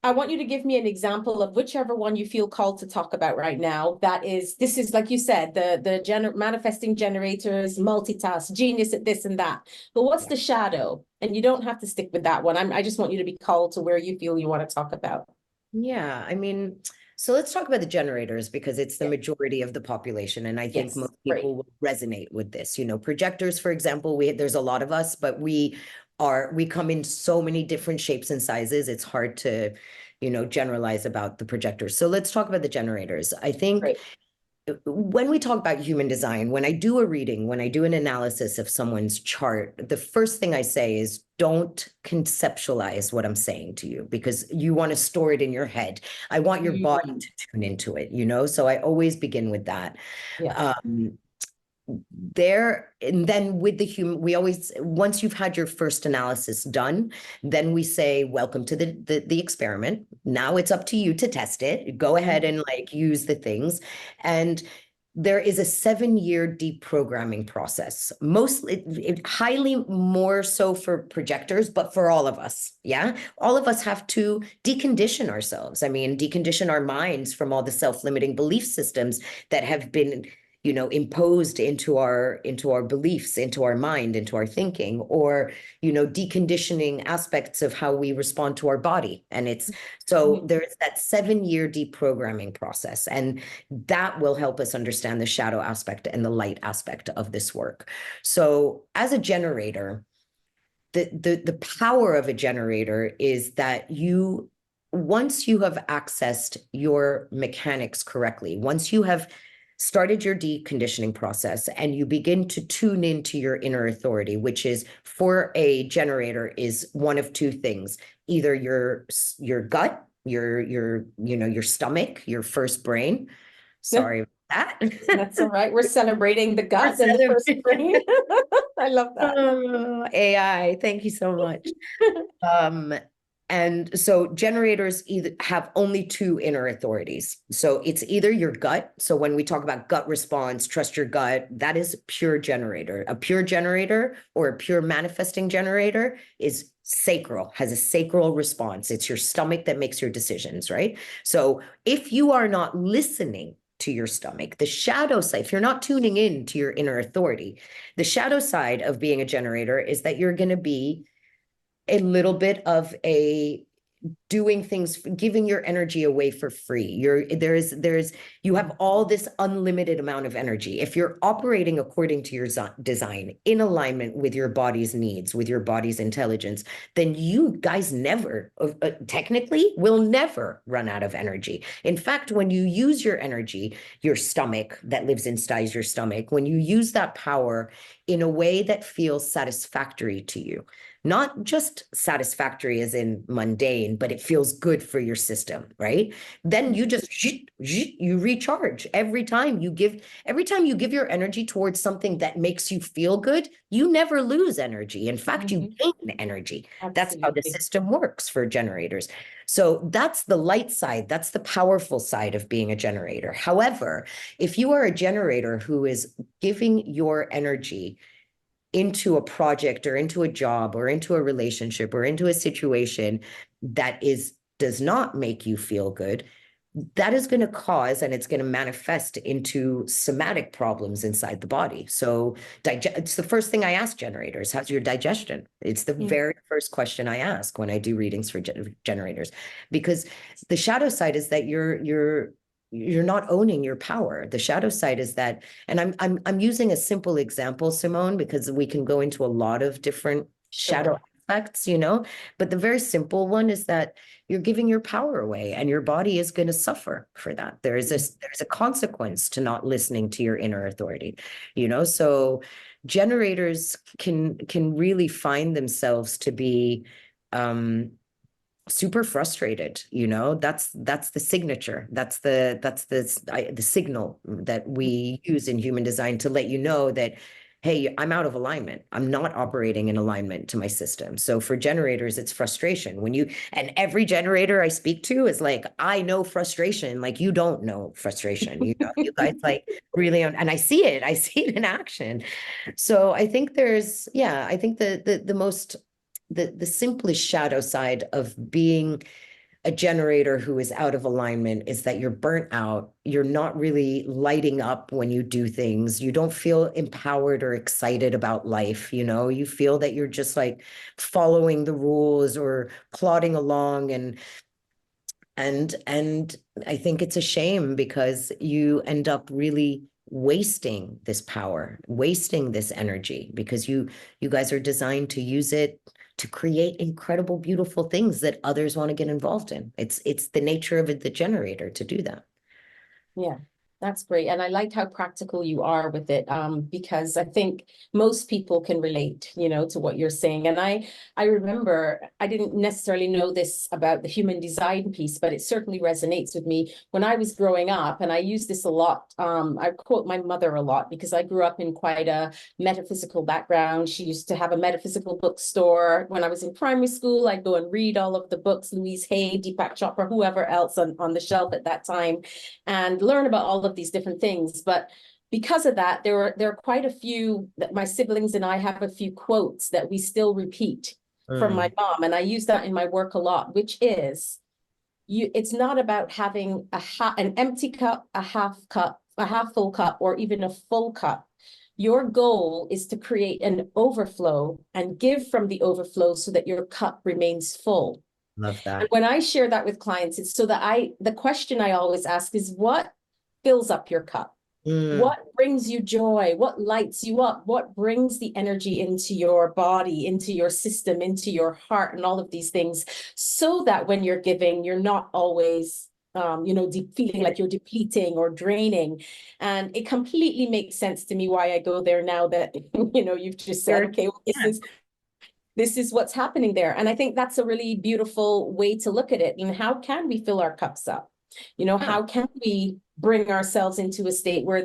I want you to give me an example of whichever one you feel called to talk about right now. This is like you said, the manifesting generators, multitask, genius at this and that. But what's the shadow? And you don't have to stick with that one. I just want you to be called to where you feel you want to talk about. Yeah, I mean, so let's talk about the generators because it's the Yeah. majority of the population, and I think Yes, most great. people will resonate with this. Projectors, for example, there's a lot of us, but we come in so many different shapes and sizes. It's hard to, generalize about the projectors. So let's talk about the generators. I think Great. when we talk about human design, when I do a reading, when I do an analysis of someone's chart, the first thing I say is don't conceptualize what I'm saying to you because you want to store it in your head. I want your body to tune into it, So I always begin with that. Yeah. And then with the human, we always, once you've had your first analysis done, then we say welcome to the experiment. Now it's up to you to test it. Go ahead and use the things. And there is a 7-year deprogramming process, mostly highly more so for projectors, but for all of us. Yeah, all of us have to decondition ourselves. I mean, decondition our minds from all the self-limiting belief systems that have been imposed into our beliefs, into our mind, into our thinking, or deconditioning aspects of how we respond to our body. And it's so there's that 7-year deprogramming process, and that will help us understand the shadow aspect and the light aspect of this work. So as a generator, the power of a generator is that once you have accessed your mechanics correctly, once you have started your deconditioning process and you begin to tune into your inner authority, which is for a generator is one of two things, either your gut, your stomach, your first brain. Sorry about that. That's all right. We're celebrating the gut and the first brain. I love that. AI, thank you so much. And so generators either have only two inner authorities. So it's either your gut. So when we talk about gut response, trust your gut, that is pure generator. A pure generator or a pure manifesting generator is sacral, has a sacral response. It's your stomach that makes your decisions, right? So if you are not listening to your stomach, the shadow side, if you're not tuning in to your inner authority, the shadow side of being a generator is that you're going to be a little bit of a doing things, giving your energy away for free. You have all this unlimited amount of energy. If you're operating according to your design, in alignment with your body's needs, with your body's intelligence, then you guys never, technically, will never run out of energy. In fact, when you use your energy, your stomach that lives inside your stomach, when you use that power in a way that feels satisfactory to you, not just satisfactory as in mundane, but it feels good for your system, right? Then you just you recharge every time you give your energy towards something that makes you feel good. You never lose energy. In fact, you gain energy. Absolutely. That's how the system works for generators. So that's the light side. That's the powerful side of being a generator. However, if you are a generator who is giving your energy into a project or into a job or into a relationship or into a situation that does not make you feel good, that is going to cause and it's going to manifest into somatic problems inside the body. So it's the first thing I ask generators, how's your digestion? It's the very first question I ask when I do readings for generators, because the shadow side is that you're not owning your power. The shadow side is that, and I'm using a simple example, Simone, because we can go into a lot of different shadow aspects, but the very simple one is that you're giving your power away, and your body is going to suffer for that. There's a consequence to not listening to your inner authority, so generators can really find themselves to be super frustrated. That's the signature. That's the signal that we use in human design to let you know that, hey, I'm out of alignment. I'm not operating in alignment to my system. So for generators, it's frustration. And every generator I speak to is like, I know frustration. Like, you don't know frustration. You guys like really, and I see it in action. So I think I think the simplest shadow side of being a generator who is out of alignment is that you're burnt out. You're not really lighting up when you do things. You don't feel empowered or excited about life. You feel that you're just like following the rules or plodding along. And I think it's a shame, because you end up really wasting this power, wasting this energy, because you guys are designed to use it to create incredible, beautiful things that others want to get involved in. It's the nature of the generator to do that. Yeah, that's great. And I liked how practical you are with it, because I think most people can relate, to what you're saying. And I remember, I didn't necessarily know this about the human design piece, but it certainly resonates with me. When I was growing up, and I use this a lot, I quote my mother a lot, because I grew up in quite a metaphysical background. She used to have a metaphysical bookstore. When I was in primary school, I'd go and read all of the books, Louise Hay, Deepak Chopra, whoever else on the shelf at that time, and learn about all of these different things. But because of that, there are quite a few that my siblings and I have a few quotes that we still repeat from my mom. And I use that in my work a lot, which is, it's not about having an empty cup, a half full cup, or even a full cup. Your goal is to create an overflow and give from the overflow so that your cup remains full. Love that. And when I share that with clients, it's so that the question I always ask is, what fills up your cup? What brings you joy? What lights you up? What brings the energy into your body, into your system, into your heart, and all of these things, so that when you're giving, you're not always feeling like you're depleting or draining. And it completely makes sense to me why I go there now that you've just said, okay, well, this is what's happening there. And I think that's a really beautiful way to look at it. And how can we fill our cups up? How can we bring ourselves into a state where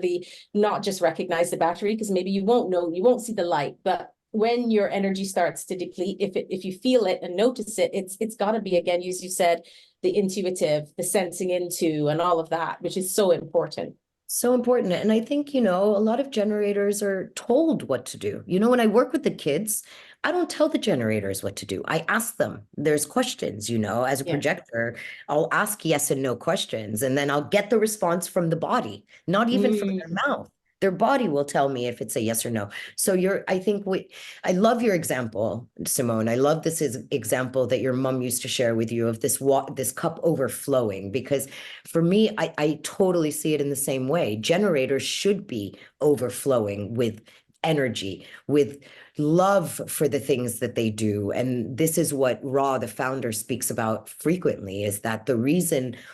not just recognize the battery, because maybe you won't see the light, but when your energy starts to deplete, if you feel it and notice it, it's got to be, again, as you said, the intuitive, the sensing into, and all of that, which is so important. So important. And I think, a lot of generators are told what to do. When I work with the kids, I don't tell the generators what to do. I ask them. There's questions, as a projector, I'll ask yes and no questions, and then I'll get the response from the body, not even from their mouth. Their body will tell me if it's a yes or no. So I love your example, Simone. I love this example that your mom used to share with you of this cup overflowing, because for me, I totally see it in the same way. Generators should be overflowing with energy, with love for the things that they do. And this is what Ra, the founder, speaks about frequently, is that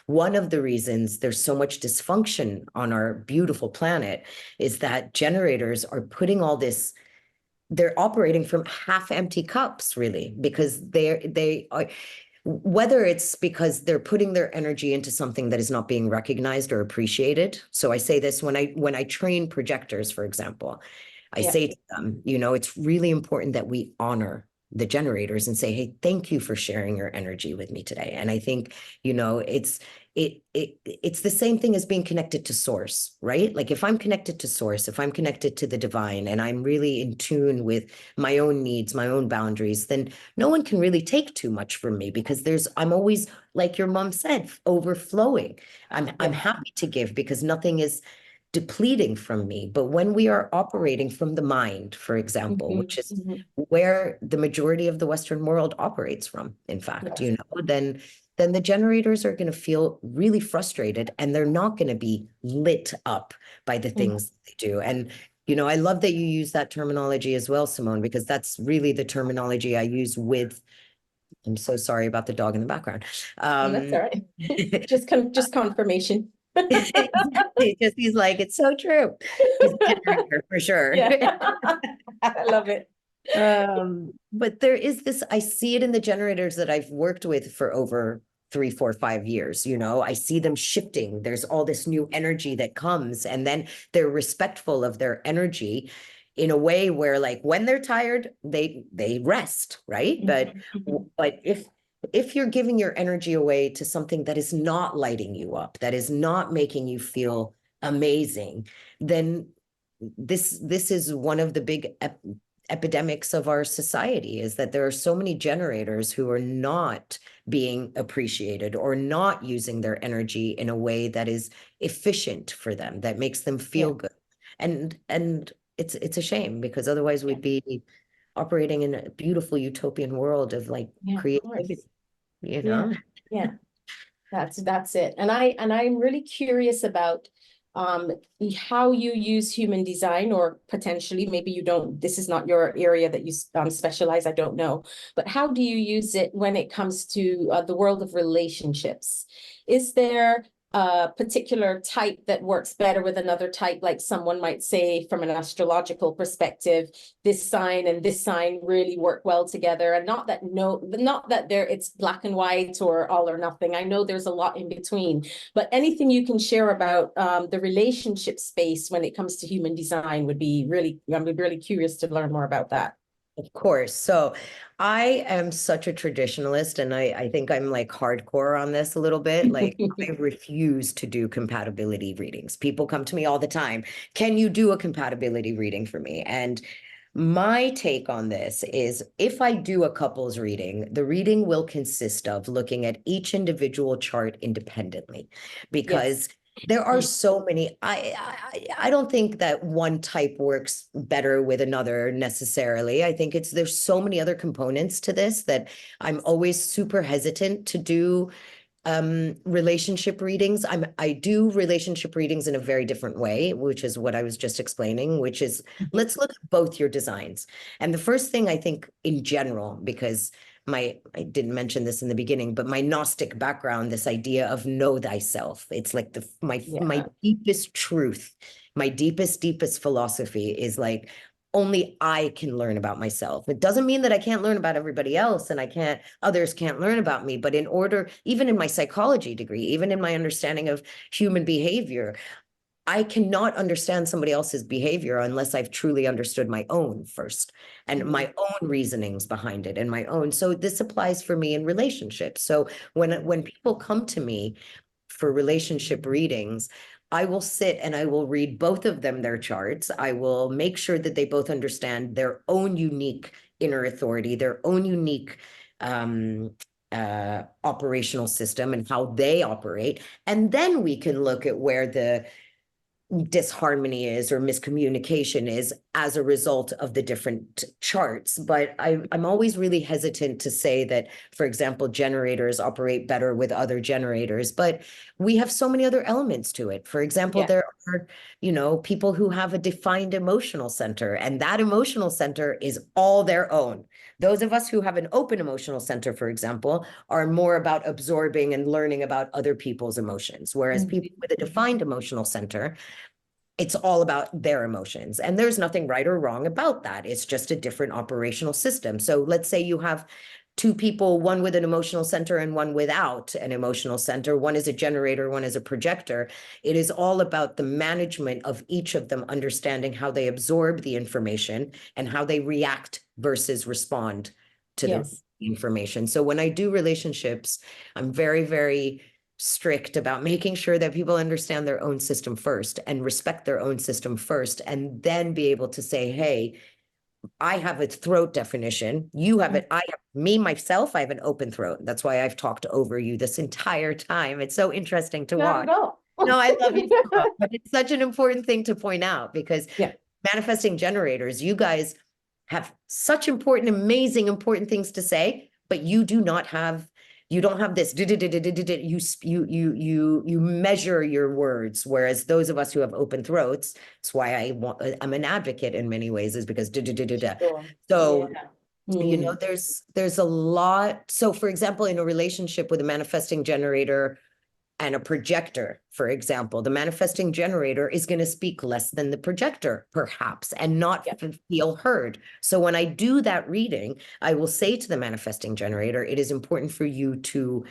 one of the reasons there's so much dysfunction on our beautiful planet is that generators are putting all this, they're operating from half empty cups, really, because they are, whether it's because they're putting their energy into something that is not being recognized or appreciated. So I say this when I train projectors, for example, I say to them, it's really important that we honor the generators and say, hey, thank you for sharing your energy with me today. And I think, it's the same thing as being connected to source, right? Like, if I'm connected to source, if I'm connected to the divine, and I'm really in tune with my own needs, my own boundaries, then no one can really take too much from me, because I'm always, like your mom said, overflowing. I'm happy to give, because nothing is depleting from me. But when we are operating from the mind, for example, which is where the majority of the Western world operates from, in fact, Yes. then the generators are going to feel really frustrated, and they're not going to be lit up by the things they do. And I love that you use that terminology as well, Simone, because that's really the terminology I use with. I'm so sorry about the dog in the background. Oh, that's all right. Just confirmation. Exactly. Just he's like, it's so true. He's a generator for sure. Yeah. I love it. But there is this, I see it in the generators that I've worked with for over 3, 4, 5 years. I see them shifting. There's all this new energy that comes, and then they're respectful of their energy in a way where, like, when they're tired, they rest, right? But if you're giving your energy away to something that is not lighting you up, that is not making you feel amazing, then this is one of the big epidemics of our society, is that there are so many generators who are not being appreciated or not using their energy in a way that is efficient for them, that makes them feel good. And it's a shame, because otherwise we'd be operating in a beautiful utopian world of like creativity, Yeah. That's it. And I'm really curious about how you use human design, or potentially maybe you don't, this is not your area that you specialize, I don't know, but how do you use it when it comes to the world of relationships? Is there a particular type that works better with another type? Like someone might say, from an astrological perspective, this sign and this sign really work well together, and not that it's black and white or all or nothing. I know there's a lot in between, but anything you can share about the relationship space when it comes to human design would be I'm really curious to learn more about that. Of course. So I am such a traditionalist, and I think I'm like hardcore on this a little bit. Like, I refuse to do compatibility readings. People come to me all the time. Can you do a compatibility reading for me? And my take on this is, if I do a couples reading, the reading will consist of looking at each individual chart independently, because there are so many. I don't think that one type works better with another necessarily. I think there's so many other components to this that I'm always super hesitant to do relationship readings. I do relationship readings in a very different way, which is what I was just explaining, which is, let's look at both your designs. And the first thing, I think, in general, because I didn't mention this in the beginning, but my Gnostic background, this idea of know thyself, it's like my deepest truth, my deepest philosophy is like, only I can learn about myself. It doesn't mean that I can't learn about everybody else, and others can't learn about me. But in order, even in my psychology degree, even in my understanding of human behavior, I cannot understand somebody else's behavior unless I've truly understood my own first, and my own reasonings behind it, and my own. So this applies for me in relationships. So when people come to me for relationship readings, I will sit and I will read both of them their charts. I will make sure that they both understand their own unique inner authority, their own unique operational system, and how they operate. And then we can look at where the disharmony is or miscommunication is as a result of the different charts. But I'm always really hesitant to say that, for example, generators operate better with other generators, but we have so many other elements to it. For example, there are, people who have a defined emotional center, and that emotional center is all their own. Those of us who have an open emotional center, for example, are more about absorbing and learning about other people's emotions, whereas people with a defined emotional center, it's all about their emotions. And there's nothing right or wrong about that. It's just a different operational system. So let's say you have two people, one with an emotional center and one without an emotional center. One is a generator, one is a projector. It is all about the management of each of them, understanding how they absorb the information and how they react versus respond to the information. So when I do relationships, I'm very, very strict about making sure that people understand their own system first and respect their own system first, and then be able to say, hey, I have a throat definition. You have it. Myself, I have an open throat. That's why I've talked over you this entire time. It's so interesting to watch. No, I love you so much, but it's such an important thing to point out because Yeah. manifesting generators, you guys have such important, amazing, important things to say, but you don't have this. You measure your words, whereas those of us who have open throats, that's why I'm an advocate in many ways, is because Sure. So, Yeah. you know, Mm. there's a lot. So, for example, in a relationship with a manifesting generator and a projector, for example, the manifesting generator is going to speak less than the projector, perhaps, and not Yeah. feel heard. So when I do that reading, I will say to the manifesting generator, it is important for you to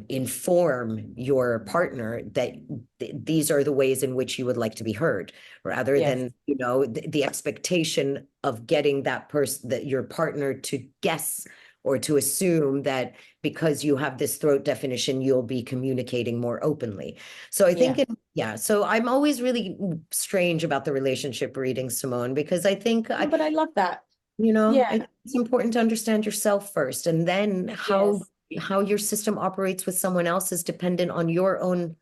inform your partner that these are the ways in which you would like to be heard, rather Yes. than, you know, the expectation of getting that person, that your partner, to guess or to assume that because you have this throat definition, you'll be communicating more openly. So I think, Yeah. so I'm always really strange about the relationship reading, Simone, because I think No, but I love that. you know, Yeah. it's important to understand yourself first, and then Yes. how your system operates with someone else is dependent on your own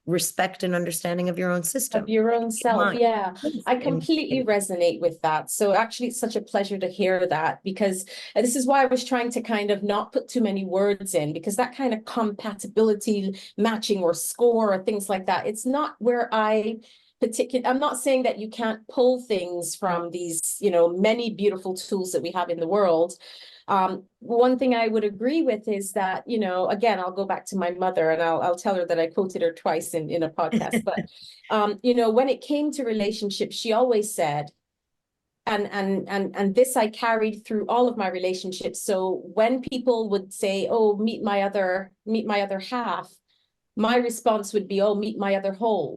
respect and understanding of your own Of system. your own self. Mine. Yeah, Yes. I completely resonate with that. So actually, it's such a pleasure to hear that, because this is why I was trying to kind of not put too many words in, because that kind of compatibility matching or score or things like that, it's not where I'm not saying that you can't pull things from these, many beautiful tools that we have in the world. One thing I would agree with is that, again, I'll go back to my mother, and I'll tell her that I quoted her twice in a podcast. But when it came to relationships, she always said, and this I carried through all of my relationships. So when people would say, "Oh, meet my other half," my response would be, "Oh, meet my other whole."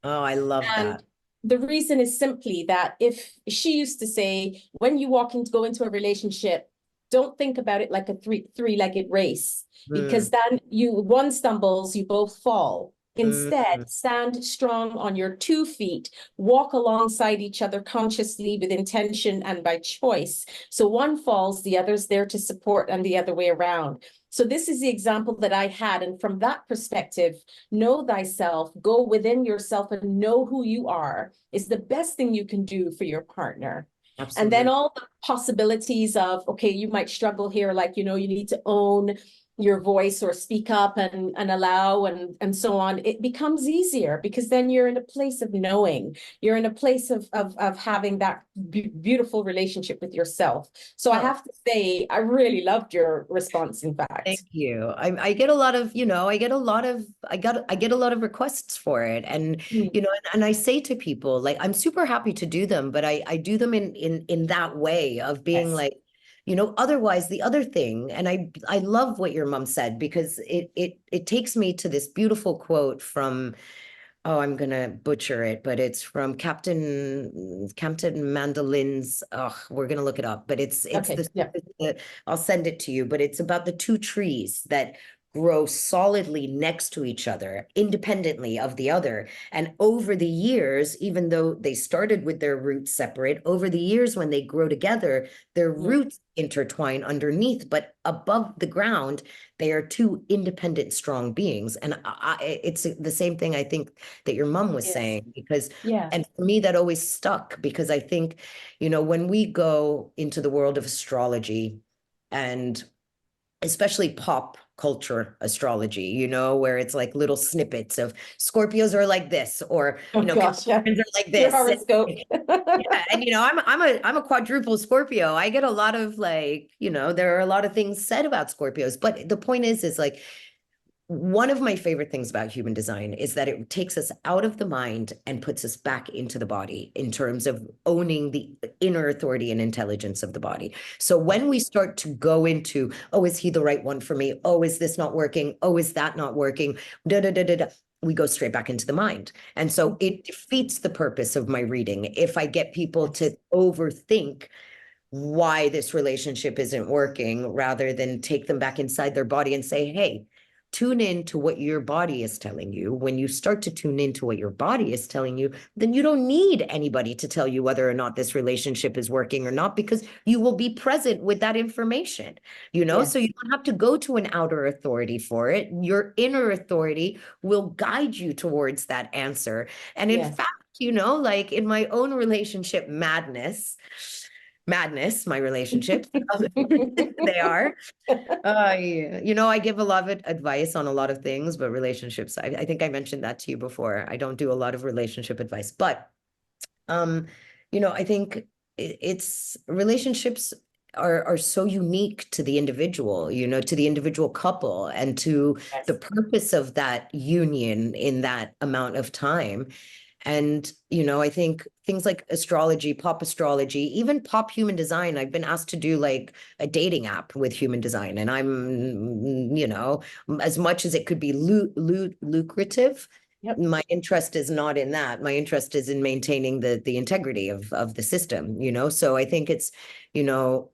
Oh, I love And that. the reason is simply that, if she used to say, when you go into a relationship, don't think about it like a three-legged race, because Mm, then one stumbles, you both fall. mm, Instead, stand strong on your 2 feet, walk alongside each other consciously with intention and by choice. So one falls, the other's there to support, and the other way around. So this is the example that I had. And from that perspective, know thyself, go within yourself and know who you are is the best thing you can do for your partner. And then absolutely. all the possibilities of, okay, you might struggle here, like, you need to own your voice or speak up and allow and so on. It becomes easier, because then you're in a place of knowing, you're in a place of having that beautiful relationship with yourself. So I Oh, have to say, I really loved your response, in thank fact. you. I get a lot of, I get a lot of requests for it. And, Mm. and I say to people, like, I'm super happy to do them, but I do them in that way of being Yes. like, otherwise the other thing, and I love what your mom said, because it takes me to this beautiful quote from, oh, I'm gonna butcher it, but it's from Captain Mandolin's. Oh, we're gonna look it up, but Okay. Yeah. I'll send it to you. But it's about the two trees that grow solidly next to each other, independently of the other. And over the years, even though they started with their roots separate, over the years when they grow together, their Mm. roots intertwine underneath, but above the ground, they are two independent, strong beings. And it's the same thing I think that your mom was Yes. saying, because, Yeah. and for me, that always stuck, because I think, when we go into the world of astrology, and especially pop culture astrology, where it's like little snippets of Scorpios are like this, or, Oh gosh, yeah. Capricorns are like Your this. horoscope. Yeah, and I'm a quadruple Scorpio. I get a lot of, like, there are a lot of things said about Scorpios, but the point is like, one of my favorite things about human design is that it takes us out of the mind and puts us back into the body, in terms of owning the inner authority and intelligence of the body. So when we start to go into, oh, is he the right one for me? Oh, is this not working? Oh, is that not working? Da, da, da, da, da. We go straight back into the mind. And so it defeats the purpose of my reading if I get people to overthink why this relationship isn't working, rather than take them back inside their body and say, hey, tune in to what your body is telling you. When you start to tune into what your body is telling you, then you don't need anybody to tell you whether or not this relationship is working or not, because you will be present with that information, you know? Yes. So you don't have to go to an outer authority for it. Your inner authority will guide you towards that answer. And in Yes. fact, you know, like in my own relationship madness, my relationships, they are. You know, I give a lot of advice on a lot of things, but relationships, I think I mentioned that to you before. I don't do a lot of relationship advice, but you know, I think it's relationships are so unique to the individual, you know, to the individual couple and to the purpose of that union in that amount of time. And, you know, I think things like astrology, pop astrology, even pop human design, I've been asked to do like a dating app with human design. And I'm, you know, as much as it could be lucrative, Yep. my interest is not in that. My interest is in maintaining the integrity of the system, you know? So I think it's, you know,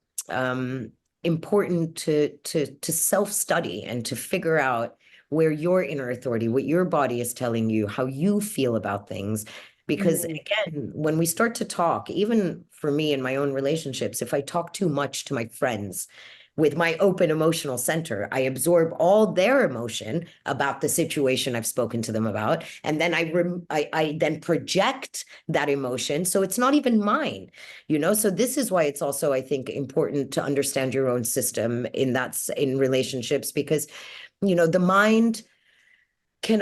important to self-study and to figure out where your inner authority, what your body is telling you, how you feel about things. Because again, when we start to talk, even for me in my own relationships, if I talk too much to my friends with my open emotional center, I absorb all their emotion about the situation I've spoken to them about, and then I then project that emotion, so it's not even mine, you know. So this is why it's also, I think, important to understand your own system in relationships, because you know, the mind and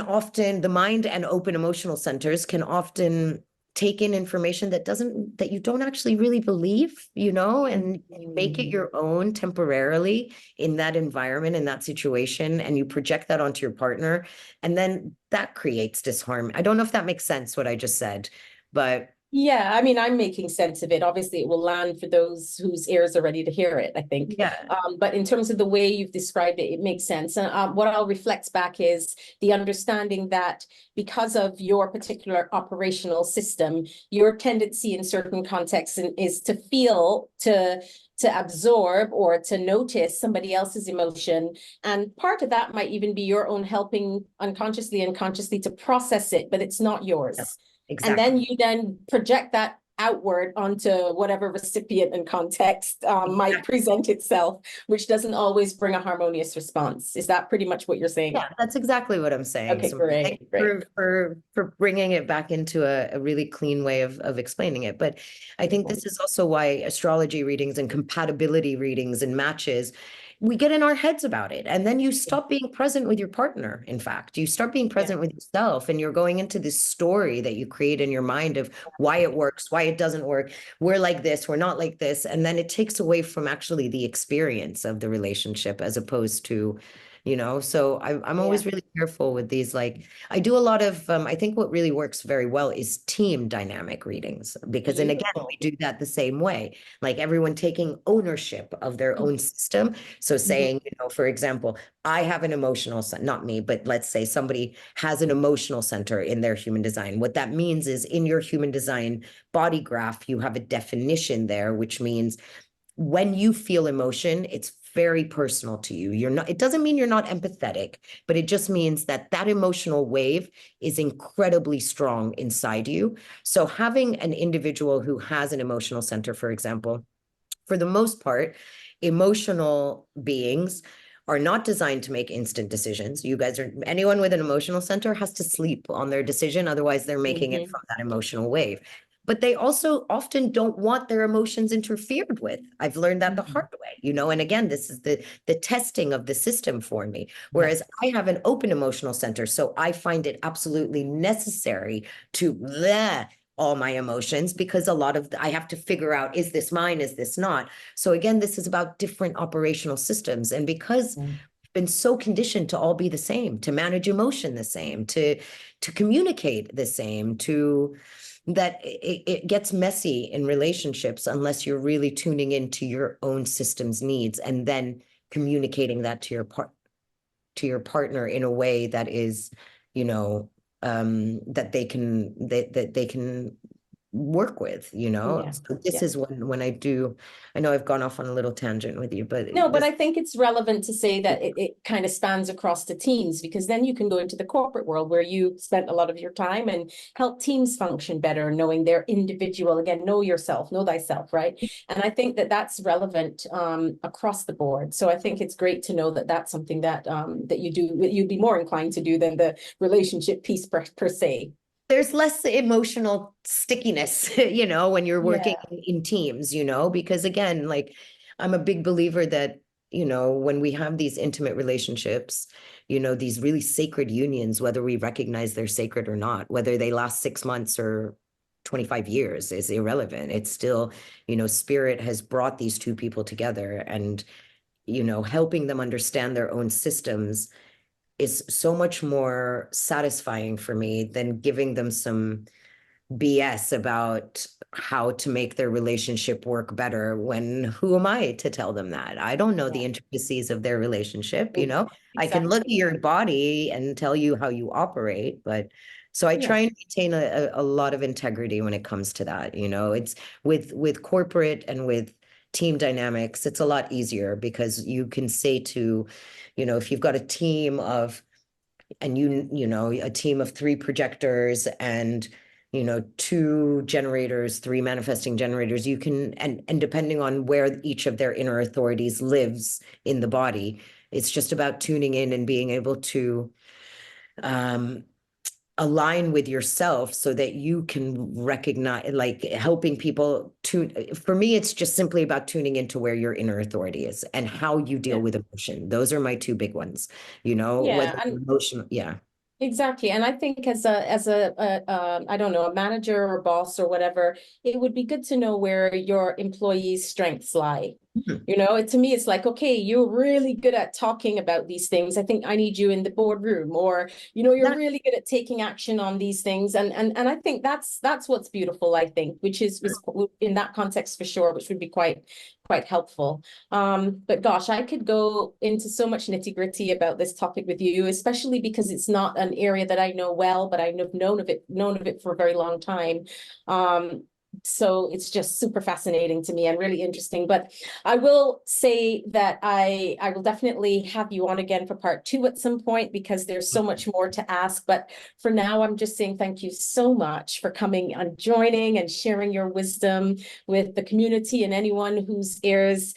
open emotional centers can often take in information that you don't actually really believe, you know, and you make it your own temporarily in that environment, in that situation, and you project that onto your partner, and then that creates disharmony. I don't know if that makes sense, what I just said, but Yeah, I mean, I'm making sense of it. Obviously, it will land for those whose ears are ready to hear it, I think. yeah. But in terms of the way you've described it, it makes sense. And what I'll reflect back is the understanding that because of your particular operational system, your tendency in certain contexts is to feel, to absorb or to notice somebody else's emotion. And part of that might even be your own helping unconsciously and consciously to process it, but it's not yours. Yeah, and then exactly. you then project that outward onto whatever recipient and context might present itself, which doesn't always bring a harmonious response. Is that pretty much what you're saying? Yeah, that's exactly what I'm saying. Okay, So great, thank you great. for bringing it back into a really clean way of explaining it. But I think this is also why astrology readings and compatibility readings and matches, we get in our heads about it. And then you stop being present with your partner. In fact, you start being present with yourself, and you're going into this story that you create in your mind of why it works, why it doesn't work. We're like this, we're not like this. And then it takes away from actually the experience of the relationship, as opposed to, you know. So I'm always really careful with these. Like, I do a lot of I think what really works very well is team dynamic readings, because and again, we do that the same way, like everyone taking ownership of their own system. So saying, you know, for example, I have an emotional not me, but let's say somebody has an emotional center in their human design. What that means is, in your human design body graph, you have a definition there, which means when you feel emotion, it's very personal to you. You're not, it doesn't mean you're not empathetic, but it just means that that emotional wave is incredibly strong inside you. So having an individual who has an emotional center, for example, for the most part, emotional beings are not designed to make instant decisions. You guys are, anyone with an emotional center has to sleep on their decision. Otherwise, they're making it from that emotional wave. But they also often don't want their emotions interfered with. I've learned that the hard way, you know, and again, this is the testing of the system for me. Whereas I have an open emotional center, so I find it absolutely necessary to bleh all my emotions, because a lot of I have to figure out, is this mine, is this not? So again, this is about different operational systems. And because we've been so conditioned to all be the same, to manage emotion the same, to communicate the same, to that it gets messy in relationships unless you're really tuning into your own system's needs and then communicating that to your partner in a way that is, you know, that they can work with, you know? Yeah. So this Yeah. is when I do, I know I've gone off on a little tangent with you, but No, but this, I think it's relevant to say that it kind of spans across the teams, because then you can go into the corporate world where you spent a lot of your time and help teams function better, knowing their individual, again, know yourself, know thyself, right? And I think that that's relevant across the board. So I think it's great to know that that's something that that you do, that you'd be more inclined to do than the relationship piece per se. there's less emotional stickiness, you know, when you're working Yeah. in teams, you know, because again, like I'm a big believer that, you know, when we have these intimate relationships, you know, these really sacred unions, whether we recognize they're sacred or not, whether they last 6 months or 25 years is irrelevant. It's still, you know, spirit has brought these two people together, and, you know, helping them understand their own systems is so much more satisfying for me than giving them some BS about how to make their relationship work better, when who am I to tell them that? I don't know Yeah. the intricacies of their relationship, you know? I can look at Exactly. your body and tell you how you operate, but so I Yeah. try and maintain a lot of integrity when it comes to that, you know? It's with corporate and with team dynamics, it's a lot easier because you can say to, you know, if you've got a team of, and you know, a team of 3 projectors and, you know, 2 generators, 3 manifesting generators, you can, and depending on where each of their inner authorities lives in the body, it's just about tuning in and being able to um align with yourself so that you can recognize, like helping people tune. For me, it's just simply about tuning into where your inner authority is and how you deal Yeah. with emotion. Those are my 2 big ones, you know, whether Yeah. And emotional, yeah. exactly. And I think I don't know, a manager or boss or whatever, it would be good to know where your employees' strengths lie. Mhm. You know, to me, it's like, okay, you're really good at talking about these things. I think I need you in the boardroom, or, you know, you're That really good at taking action on these things. And I think that's what's beautiful, I think, which is in that context for sure, which would be quite helpful. But gosh, I could go into so much nitty-gritty about this topic with you, especially because it's not an area that I know well, but I've known of it for a very long time. So it's just super fascinating to me and really interesting. But I will say that I will definitely have you on again for part 2 at some point, because there's so much more to ask. But for now, I'm just saying thank you so much for coming and joining and sharing your wisdom with the community and anyone whose ears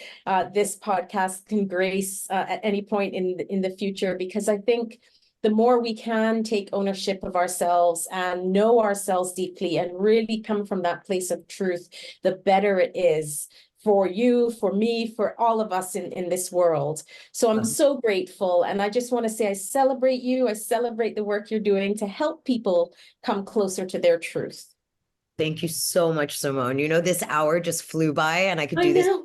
this podcast can grace at any point in the future, because I think the more we can take ownership of ourselves and know ourselves deeply and really come from that place of truth, the better it is for you, for me, for all of us in this world. So I'm so grateful. And I just want to say I celebrate you. I celebrate the work you're doing to help people come closer to their truth. Thank you so much, Simone. You know, this hour just flew by and I could I do this know.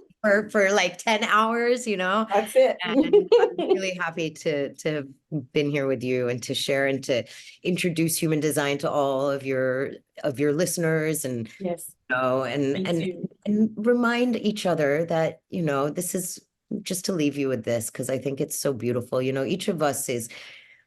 for like 10 hours, you know? That's it. And I'm really happy to have been here with you and to share and to introduce human design to all of your listeners, and Yes, you know, me too. and remind each other that, you know, this is just to leave you with this, because I think it's so beautiful. You know, each of us is,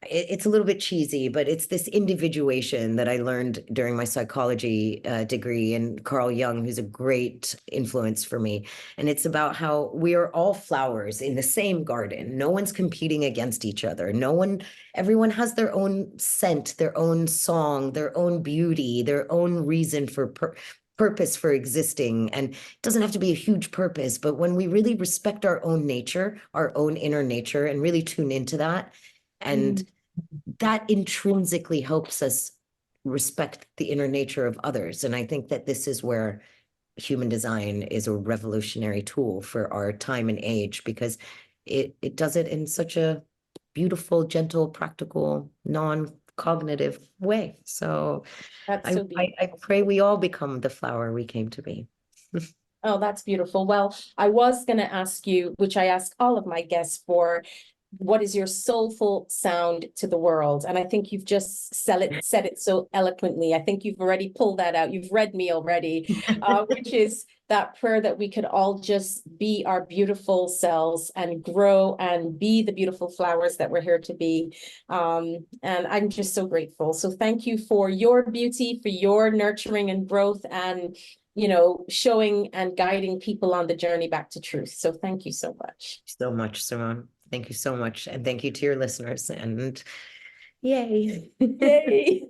it's a little bit cheesy, but it's this individuation that I learned during my psychology degree, and Carl Jung, who's a great influence for me. And it's about how we are all flowers in the same garden. No one's competing against each other. No one, everyone has their own scent, their own song, their own beauty, their own reason for purpose for existing. And it doesn't have to be a huge purpose, but when we really respect our own nature, our own inner nature, and really tune into that, and Mm. that intrinsically helps us respect the inner nature of others. And I think that this is where human design is a revolutionary tool for our time and age, because it does it in such a beautiful, gentle, practical, non-cognitive way. So That's so I beautiful. pray we all become the flower we came to be. Oh, that's beautiful. Well, I was going to ask you, which I ask all of my guests for, what is your soulful sound to the world? And I think you've just said it so eloquently. I think you've already pulled that out. You've read me already, which is that prayer that we could all just be our beautiful selves and grow and be the beautiful flowers that we're here to be. And I'm just so grateful. So thank you for your beauty, for your nurturing and growth, and showing and guiding people on the journey back to truth. So thank you so much. So much, Simone. Thank you so much. And thank you to your listeners. And yay. Yay.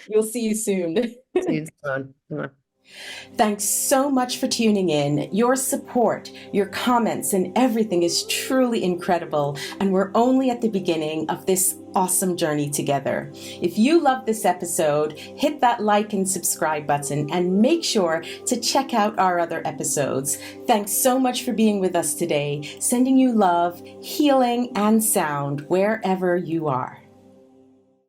We'll see you soon. See you, Simone. Thanks so much for tuning in. Your support, your comments, and everything is truly incredible. And we're only at the beginning of this awesome journey together. If you love this episode, hit that like and subscribe button and make sure to check out our other episodes. Thanks so much for being with us today. Sending you love, healing, and sound wherever you are.